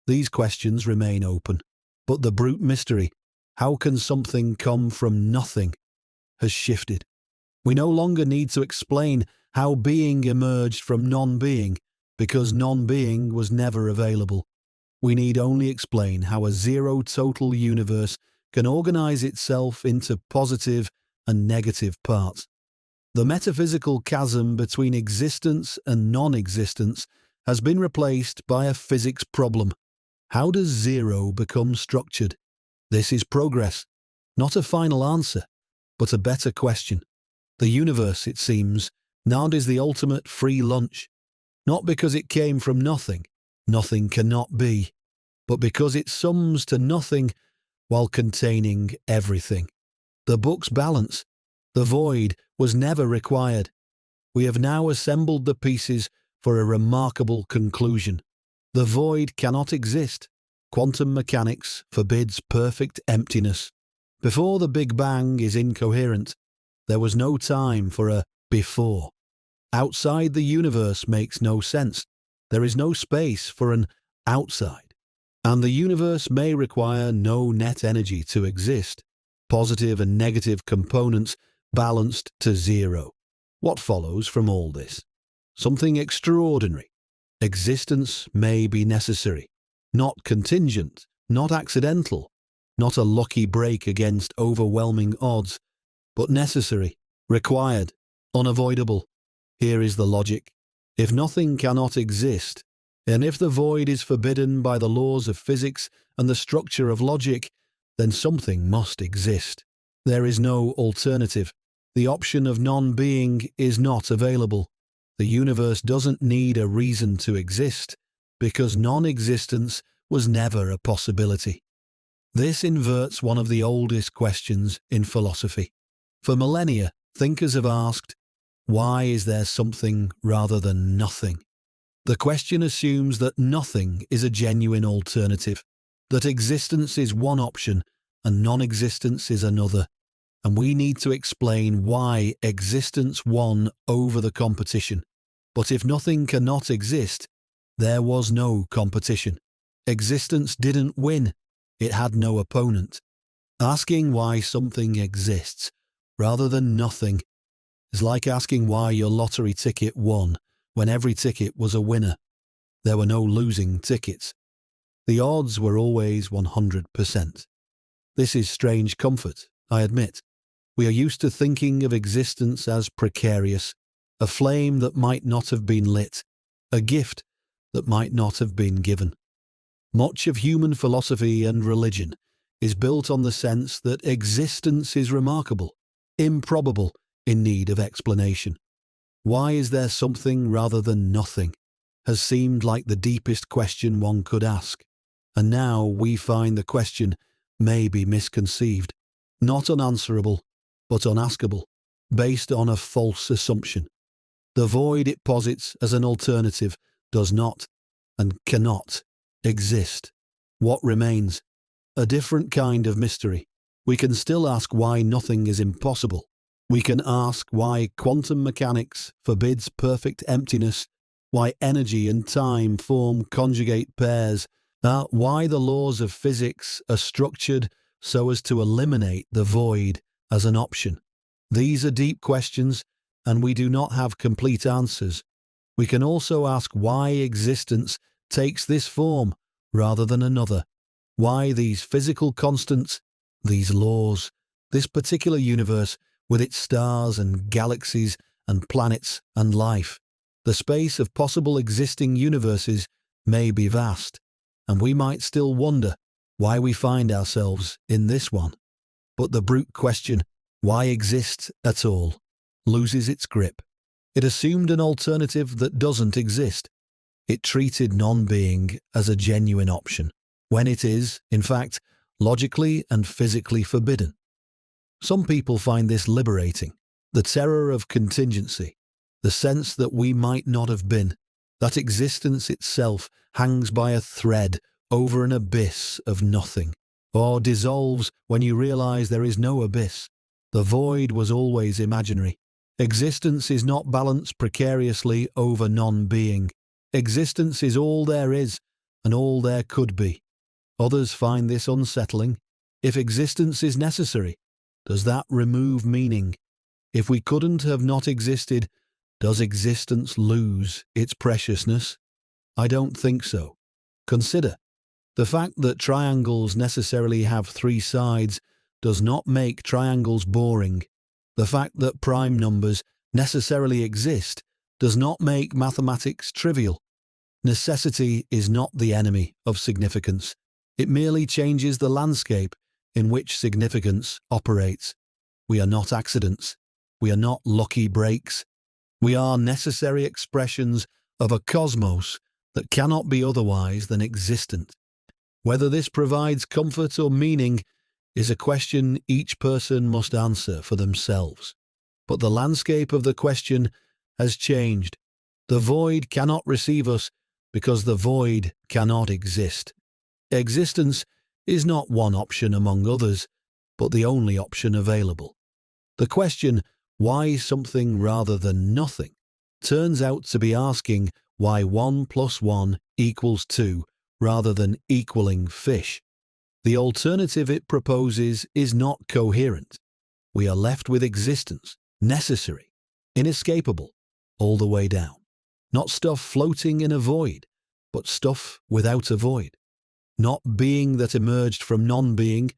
These questions remain open. But the brute mystery, how can something come from nothing, has shifted. We no longer need to explain how being emerged from non-being, because non-being was never available. We need only explain how a zero total universe can organize itself into positive and negative parts. The metaphysical chasm between existence and non-existence has been replaced by a physics problem. How does zero become structured? This is progress, not a final answer, but a better question. The universe, it seems, now is the ultimate free lunch, not because it came from nothing, nothing cannot be, but because it sums to nothing while containing everything. The books balance. The void was never required. We have now assembled the pieces for a remarkable conclusion. The void cannot exist. Quantum mechanics forbids perfect emptiness. Before the Big Bang is incoherent. There was no time for a before. Outside the universe makes no sense. There is no space for an outside. And the universe may require no net energy to exist. Positive and negative components balanced to zero. What follows from all this? Something extraordinary. Existence may be necessary, not contingent, not accidental, not a lucky break against overwhelming odds, but necessary, required, unavoidable. Here is the logic. If nothing cannot exist, and if the void is forbidden by the laws of physics and the structure of logic, then something must exist. There is no alternative. The option of non-being is not available. The universe doesn't need a reason to exist, because non-existence was never a possibility. This inverts one of the oldest questions in philosophy. For millennia, thinkers have asked, why is there something rather than nothing? The question assumes that nothing is a genuine alternative, that existence is one option and non-existence is another, and we need to explain why existence won over the competition. But if nothing cannot exist, there was no competition. Existence didn't win. It had no opponent. Asking why something exists rather than nothing is like asking why your lottery ticket won when every ticket was a winner. There were no losing tickets. The odds were always 100%. This is strange comfort, I admit. We are used to thinking of existence as precarious, a flame that might not have been lit, a gift that might not have been given. Much of human philosophy and religion is built on the sense that existence is remarkable, improbable, in need of explanation. Why is there something rather than nothing? Has seemed like the deepest question one could ask. And now we find the question may be misconceived, not unanswerable, but unaskable, based on a false assumption. The void it posits as an alternative does not and cannot exist. What remains? A different kind of mystery. We can still ask why nothing is impossible. We can ask why quantum mechanics forbids perfect emptiness, why energy and time form conjugate pairs, why the laws of physics are structured so as to eliminate the void as an option. These are deep questions, and we do not have complete answers. We can also ask why existence takes this form rather than another, why these physical constants, these laws, this particular universe with its stars and galaxies and planets and life. The space of possible existing universes may be vast, and we might still wonder why we find ourselves in this one. But the brute question, why exist at all, loses its grip. It assumed an alternative that doesn't exist. It treated non-being as a genuine option, when it is, in fact, logically and physically forbidden. Some people find this liberating, the terror of contingency, the sense that we might not have been, that existence itself hangs by a thread over an abyss of nothing, or dissolves when you realize there is no abyss. The void was always imaginary. Existence is not balanced precariously over non-being. Existence is all there is and all there could be. Others find this unsettling. If existence is necessary, does that remove meaning? If we couldn't have not existed, does existence lose its preciousness? I don't think so. Consider, the fact that triangles necessarily have three sides does not make triangles boring. The fact that prime numbers necessarily exist does not make mathematics trivial. Necessity is not the enemy of significance. It merely changes the landscape in which significance operates. We are not accidents. We are not lucky breaks. We are necessary expressions of a cosmos that cannot be otherwise than existent. Whether this provides comfort or meaning is a question each person must answer for themselves. But the landscape of the question has changed. The void cannot receive us because the void cannot exist. Existence is not one option among others, but the only option available. The question, why something rather than nothing, turns out to be asking why 1 + 1 = 2 rather than equaling fish. The alternative it proposes is not coherent. We are left with existence, necessary, inescapable, all the way down. Not stuff floating in a void, but stuff without a void. Not being that emerged from non-being,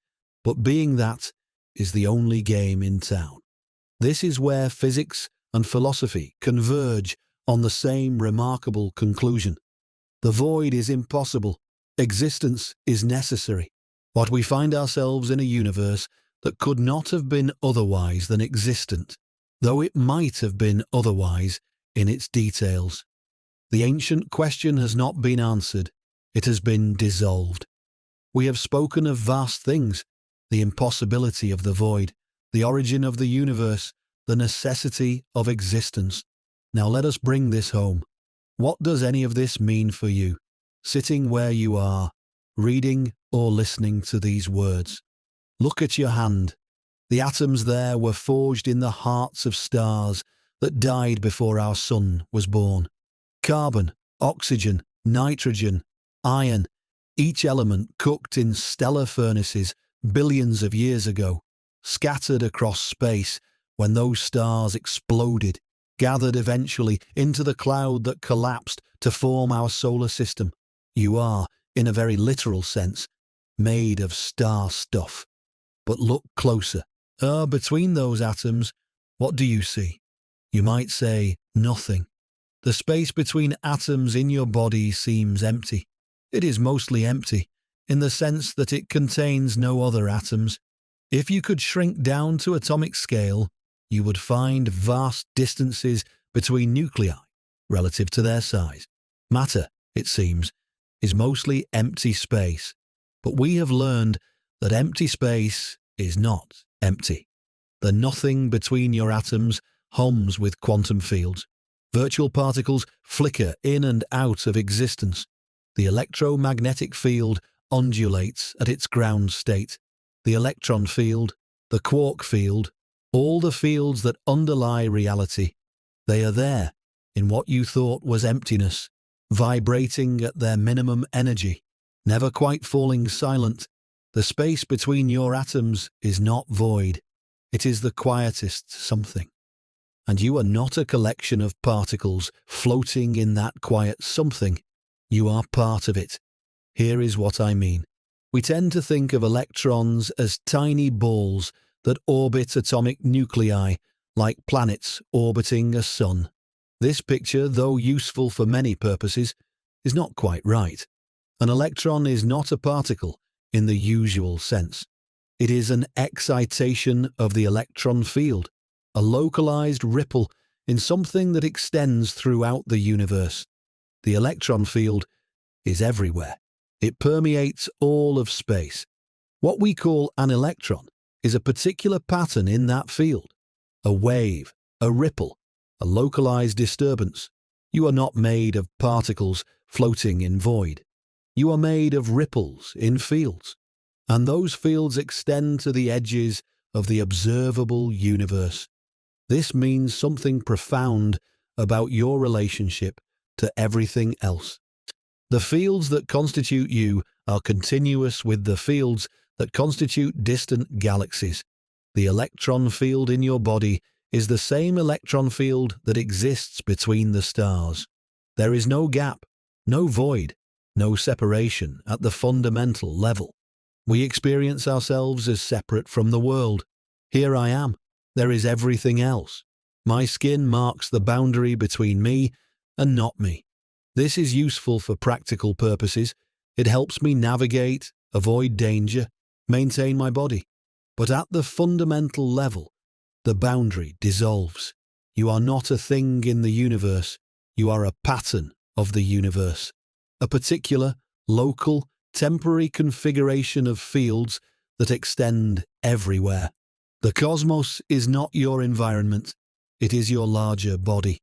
but being that is the only game in town. This is where physics and philosophy converge on the same remarkable conclusion. The void is impossible. Existence is necessary. What we find ourselves in a universe that could not have been otherwise than existent, though it might have been otherwise in its details. The ancient question has not been answered. It has been dissolved. We have spoken of vast things, the impossibility of the void, the origin of the universe, the necessity of existence. Now let us bring this home. What does any of this mean for you, sitting where you are, reading or listening to these words? Look at your hand. The atoms there were forged in the hearts of stars that died before our sun was born. Carbon, oxygen, nitrogen, iron, each element cooked in stellar furnaces billions of years ago, scattered across space when those stars exploded, gathered eventually into the cloud that collapsed to form our solar system. You are, in a very literal sense, made of star stuff. But look closer. Between those atoms, what do you see? You might say nothing. The space between atoms in your body seems empty. It is mostly empty, in the sense that it contains no other atoms. If you could shrink down to atomic scale, you would find vast distances between nuclei relative to their size. Matter, it seems, is mostly empty space. But we have learned that empty space is not empty. The nothing between your atoms hums with quantum fields. Virtual particles flicker in and out of existence. The electromagnetic field undulates at its ground state. The electron field, the quark field, all the fields that underlie reality, they are there in what you thought was emptiness, vibrating at their minimum energy, never quite falling silent. The space between your atoms is not void. It is the quietest something. And you are not a collection of particles floating in that quiet something. You are part of it. Here is what I mean. We tend to think of electrons as tiny balls that orbit atomic nuclei, like planets orbiting a sun. This picture, though useful for many purposes, is not quite right. An electron is not a particle in the usual sense. It is an excitation of the electron field, a localized ripple in something that extends throughout the universe. The electron field is everywhere. It permeates all of space. What we call an electron is a particular pattern in that field, a wave, a ripple, a localized disturbance. You are not made of particles floating in void. You are made of ripples in fields, and those fields extend to the edges of the observable universe. This means something profound about your relationship to everything else. The fields that constitute you are continuous with the fields that constitute distant galaxies. The electron field in your body is the same electron field that exists between the stars. There is no gap, no void, no separation at the fundamental level. We experience ourselves as separate from the world. Here I am. There is everything else. My skin marks the boundary between me and not me. This is useful for practical purposes. It helps me navigate, avoid danger, maintain my body. But at the fundamental level, the boundary dissolves. You are not a thing in the universe. You are a pattern of the universe. A particular, local, temporary configuration of fields that extend everywhere. The cosmos is not your environment. It is your larger body.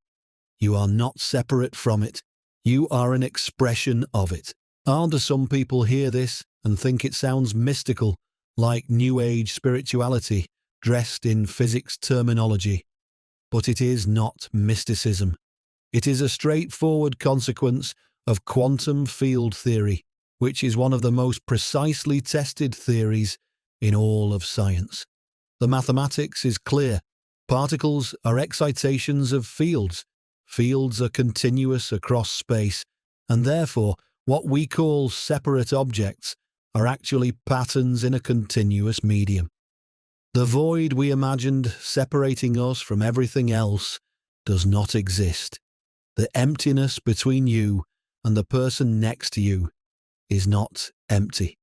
You are not separate from it. You are an expression of it. And some people hear this and think it sounds mystical, like New Age spirituality dressed in physics terminology. But it is not mysticism. It is a straightforward consequence of quantum field theory, which is one of the most precisely tested theories in all of science. The mathematics is clear. Particles are excitations of fields. Fields are continuous across space, and therefore what we call separate objects are actually patterns in a continuous medium. The void we imagined separating us from everything else does not exist. The emptiness between you and the person next to you is not empty.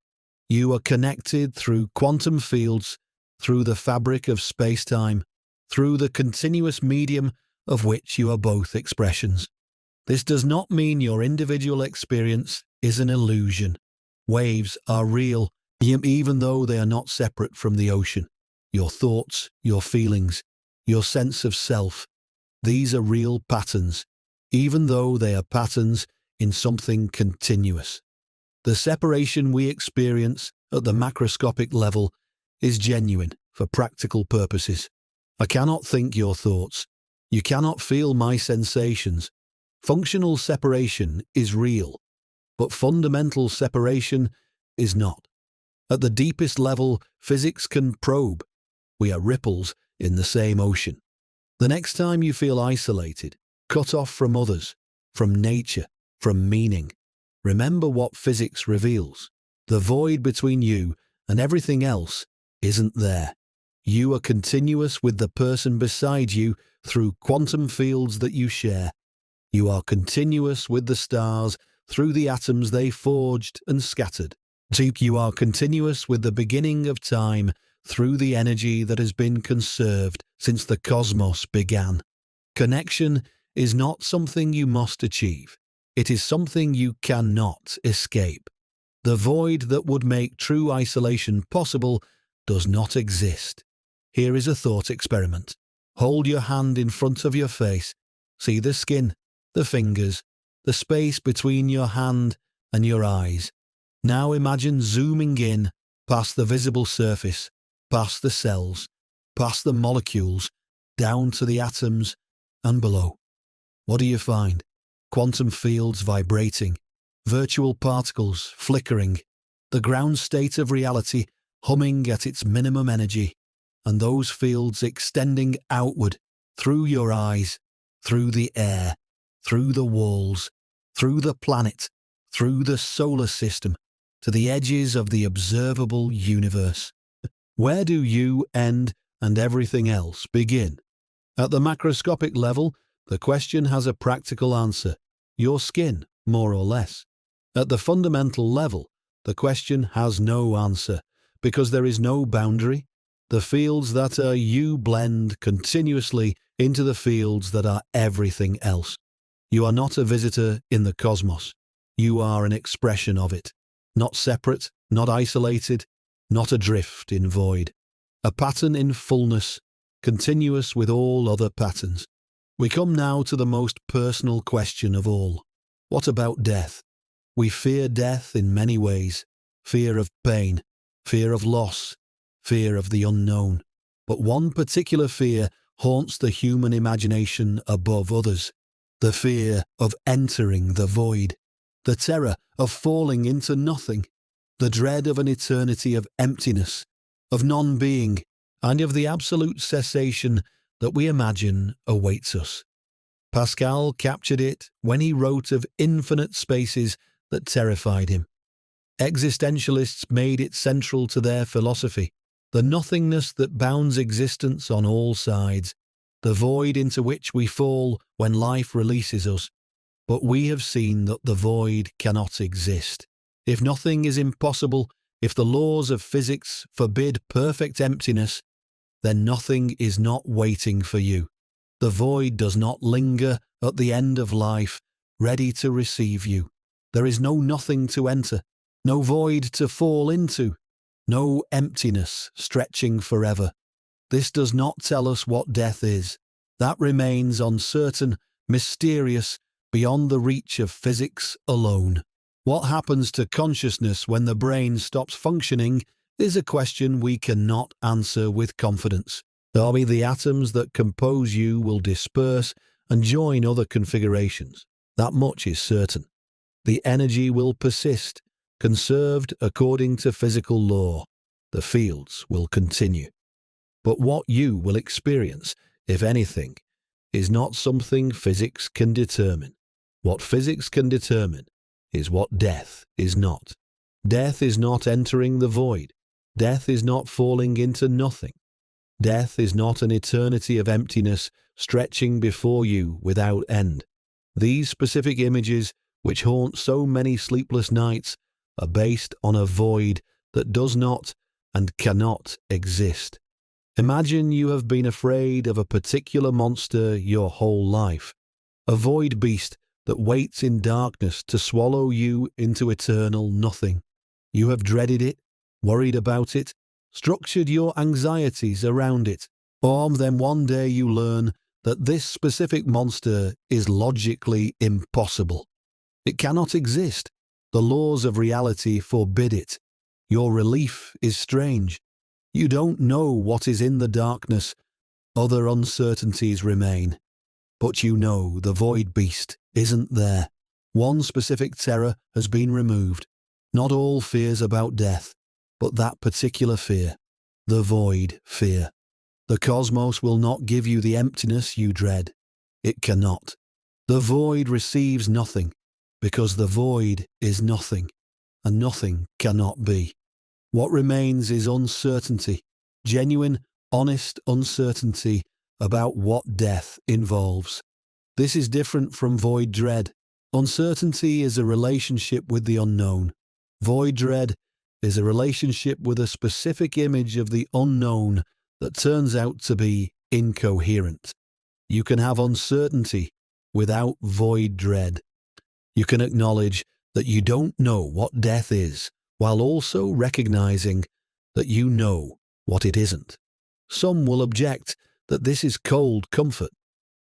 You are connected through quantum fields, through the fabric of space-time, through the continuous medium of which you are both expressions. This does not mean your individual experience is an illusion. Waves are real, even though they are not separate from the ocean. Your thoughts, your feelings, your sense of self, these are real patterns, even though they are patterns in something continuous. The separation we experience at the macroscopic level is genuine for practical purposes. I cannot think your thoughts. You cannot feel my sensations. Functional separation is real, but fundamental separation is not. At the deepest level, physics can probe. We are ripples in the same ocean. The next time you feel isolated, cut off from others, from nature, from meaning, remember what physics reveals. The void between you and everything else isn't there. You are continuous with the person beside you through quantum fields that you share. You are continuous with the stars through the atoms they forged and scattered. You are continuous with the beginning of time through the energy that has been conserved since the cosmos began. Connection is not something you must achieve. It is something you cannot escape. The void that would make true isolation possible does not exist. Here is a thought experiment. Hold your hand in front of your face. See the skin, the fingers, the space between your hand and your eyes. Now imagine zooming in past the visible surface, past the cells, past the molecules, down to the atoms and below. What do you find? Quantum fields vibrating, virtual particles flickering, the ground state of reality humming at its minimum energy, and those fields extending outward through your eyes, through the air, through the walls, through the planet, through the solar system, to the edges of the observable universe. Where do you end and everything else begin? At the macroscopic level, the question has a practical answer. Your skin, more or less. At the fundamental level, the question has no answer, because there is no boundary. The fields that are you blend continuously into the fields that are everything else. You are not a visitor in the cosmos. You are an expression of it. Not separate, not isolated, not adrift in void. A pattern in fullness, continuous with all other patterns. We come now to the most personal question of all. What about death? We fear death in many ways. Fear of pain, fear of loss, fear of the unknown. But one particular fear haunts the human imagination above others. The fear of entering the void. The terror of falling into nothing. The dread of an eternity of emptiness, of non-being, and of the absolute cessation that we imagine awaits us. Pascal captured it when he wrote of infinite spaces that terrified him. Existentialists made it central to their philosophy, the nothingness that bounds existence on all sides, the void into which we fall when life releases us. But we have seen that the void cannot exist. If nothing is impossible, if the laws of physics forbid perfect emptiness, then nothing is not waiting for you. The void does not linger at the end of life, ready to receive you. There is no nothing to enter, no void to fall into, no emptiness stretching forever. This does not tell us what death is. That remains uncertain, mysterious, beyond the reach of physics alone. What happens to consciousness when the brain stops functioning is a question we cannot answer with confidence. Maybe the atoms that compose you will disperse and join other configurations. That much is certain. The energy will persist, conserved according to physical law. The fields will continue. But what you will experience, if anything, is not something physics can determine. What physics can determine is what death is not. Death is not entering the void. Death is not falling into nothing. Death is not an eternity of emptiness stretching before you without end. These specific images, which haunt so many sleepless nights, are based on a void that does not and cannot exist. Imagine you have been afraid of a particular monster your whole life, a void beast that waits in darkness to swallow you into eternal nothing. You have dreaded it, worried about it, structured your anxieties around it. Or then one day you learn that this specific monster is logically impossible. It cannot exist. The laws of reality forbid it. Your relief is strange. You don't know what is in the darkness. Other uncertainties remain. But you know the void beast isn't there. One specific terror has been removed. Not all fears about death, but that particular fear, the void fear. The cosmos will not give you the emptiness you dread. It cannot. The void receives nothing, because the void is nothing, and nothing cannot be. What remains is uncertainty, genuine, honest uncertainty about what death involves. This is different from void dread. Uncertainty is a relationship with the unknown. Void dread is a relationship with a specific image of the unknown that turns out to be incoherent. You can have uncertainty without void dread. You can acknowledge that you don't know what death is, while also recognizing that you know what it isn't. Some will object that this is cold comfort.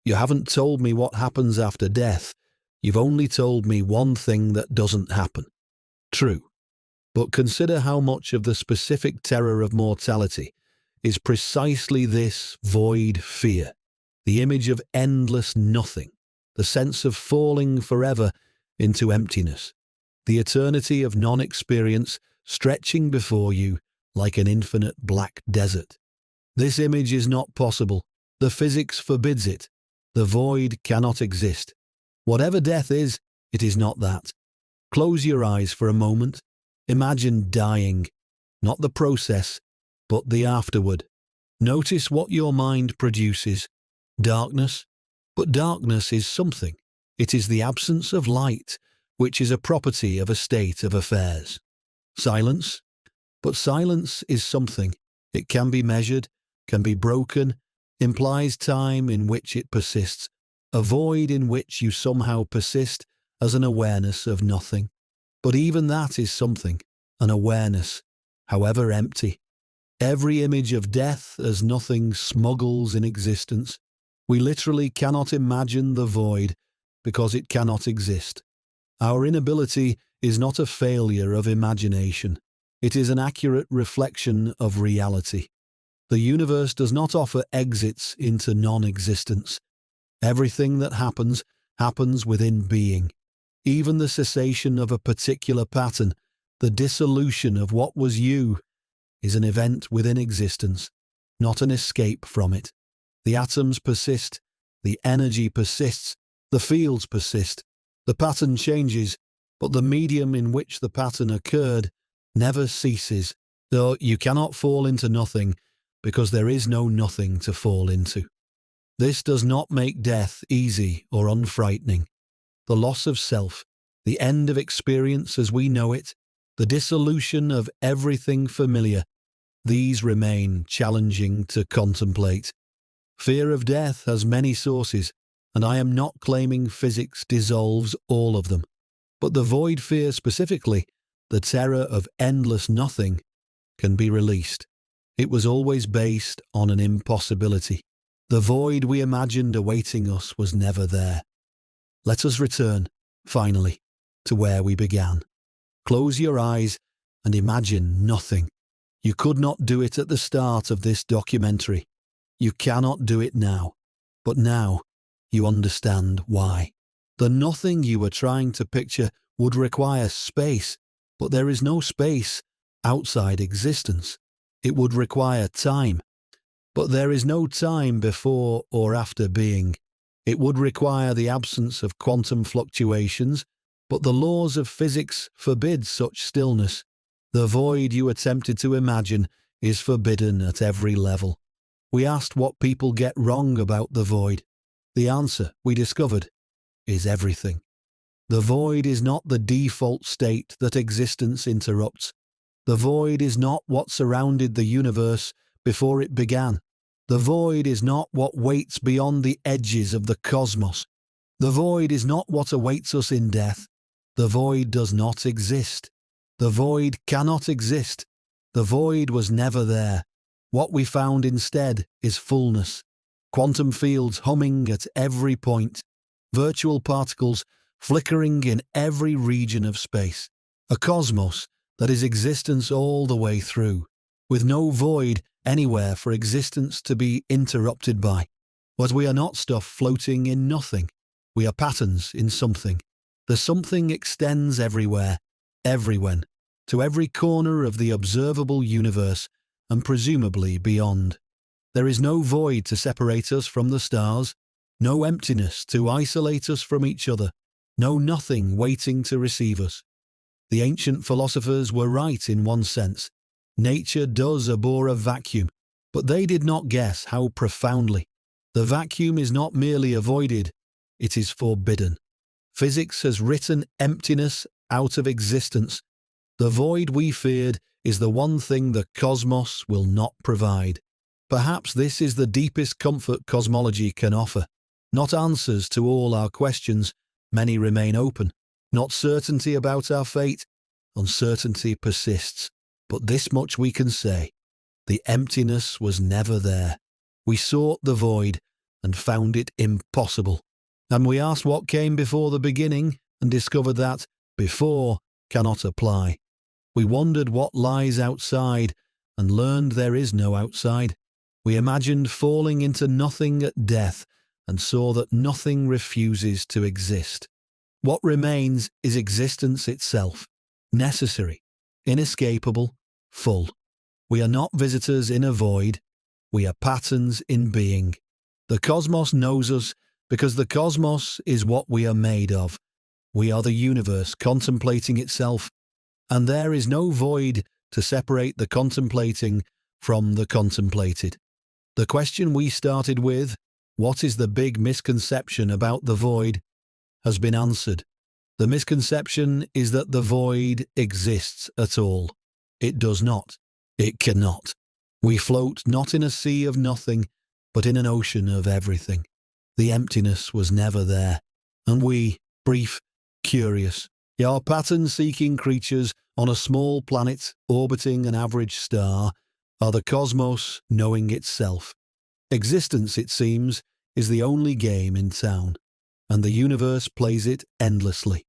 You haven't told me what happens after death. You've only told me one thing that doesn't happen. True. But consider how much of the specific terror of mortality is precisely this void fear, the image of endless nothing, the sense of falling forever into emptiness, the eternity of non-experience stretching before you like an infinite black desert. This image is not possible. The physics forbids it. The void cannot exist. Whatever death is, it is not that. Close your eyes for a moment. Imagine dying, not the process, but the afterward. Notice what your mind produces. Darkness. But darkness is something. It is the absence of light, which is a property of a state of affairs. Silence. But silence is something. It can be measured, can be broken, implies time in which it persists, a void in which you somehow persist as an awareness of nothing. But even that is something, an awareness, however empty. Every image of death as nothing smuggles in existence. We literally cannot imagine the void because it cannot exist. Our inability is not a failure of imagination. It is an accurate reflection of reality. The universe does not offer exits into non-existence. Everything that happens, happens within being. Even the cessation of a particular pattern, the dissolution of what was you, is an event within existence, not an escape from it. The atoms persist, the energy persists, the fields persist, the pattern changes, but the medium in which the pattern occurred never ceases, though you cannot fall into nothing because there is no nothing to fall into. This does not make death easy or unfrightening. The loss of self, the end of experience as we know it, the dissolution of everything familiar, these remain challenging to contemplate. Fear of death has many sources, and I am not claiming physics dissolves all of them. But the void fear specifically, the terror of endless nothing, can be released. It was always based on an impossibility. The void we imagined awaiting us was never there. Let us return, finally, to where we began. Close your eyes and imagine nothing. You could not do it at the start of this documentary. You cannot do it now. But now, you understand why. The nothing you were trying to picture would require space, but there is no space outside existence. It would require time, but there is no time before or after being. It would require the absence of quantum fluctuations, but the laws of physics forbid such stillness. The void you attempted to imagine is forbidden at every level. We asked what people get wrong about the void. The answer, we discovered, is everything. The void is not the default state that existence interrupts. The void is not what surrounded the universe before it began. The void is not what waits beyond the edges of the cosmos. The void is not what awaits us in death. The void does not exist. The void cannot exist. The void was never there. What we found instead is fullness. Quantum fields humming at every point. Virtual particles flickering in every region of space. A cosmos that is existence all the way through, with no void anywhere for existence to be interrupted by. But we are not stuff floating in nothing. We are patterns in something. The something extends everywhere, everywhen, to every corner of the observable universe, and presumably beyond. There is no void to separate us from the stars, no emptiness to isolate us from each other, no nothing waiting to receive us. The ancient philosophers were right in one sense. Nature does abhor a vacuum, but they did not guess how profoundly. The vacuum is not merely avoided, it is forbidden. Physics has written emptiness out of existence. The void we feared is the one thing the cosmos will not provide. Perhaps this is the deepest comfort cosmology can offer. Not answers to all our questions, many remain open. Not certainty about our fate, uncertainty persists. But this much we can say, the emptiness was never there. We sought the void and found it impossible. And we asked what came before the beginning and discovered that before cannot apply. We wondered what lies outside and learned there is no outside. We imagined falling into nothing at death and saw that nothing refuses to exist. What remains is existence itself, necessary, inescapable, full. We are not visitors in a void, we are patterns in being. The cosmos knows us because the cosmos is what we are made of. We are the universe contemplating itself, and there is no void to separate the contemplating from the contemplated. The question we started with, what is the big misconception about the void, has been answered. The misconception is that the void exists at all. It does not. It cannot. We float not in a sea of nothing, but in an ocean of everything. The emptiness was never there, and we, brief, curious, are pattern-seeking creatures on a small planet orbiting an average star, are the cosmos knowing itself. Existence, it seems, is the only game in town, and the universe plays it endlessly.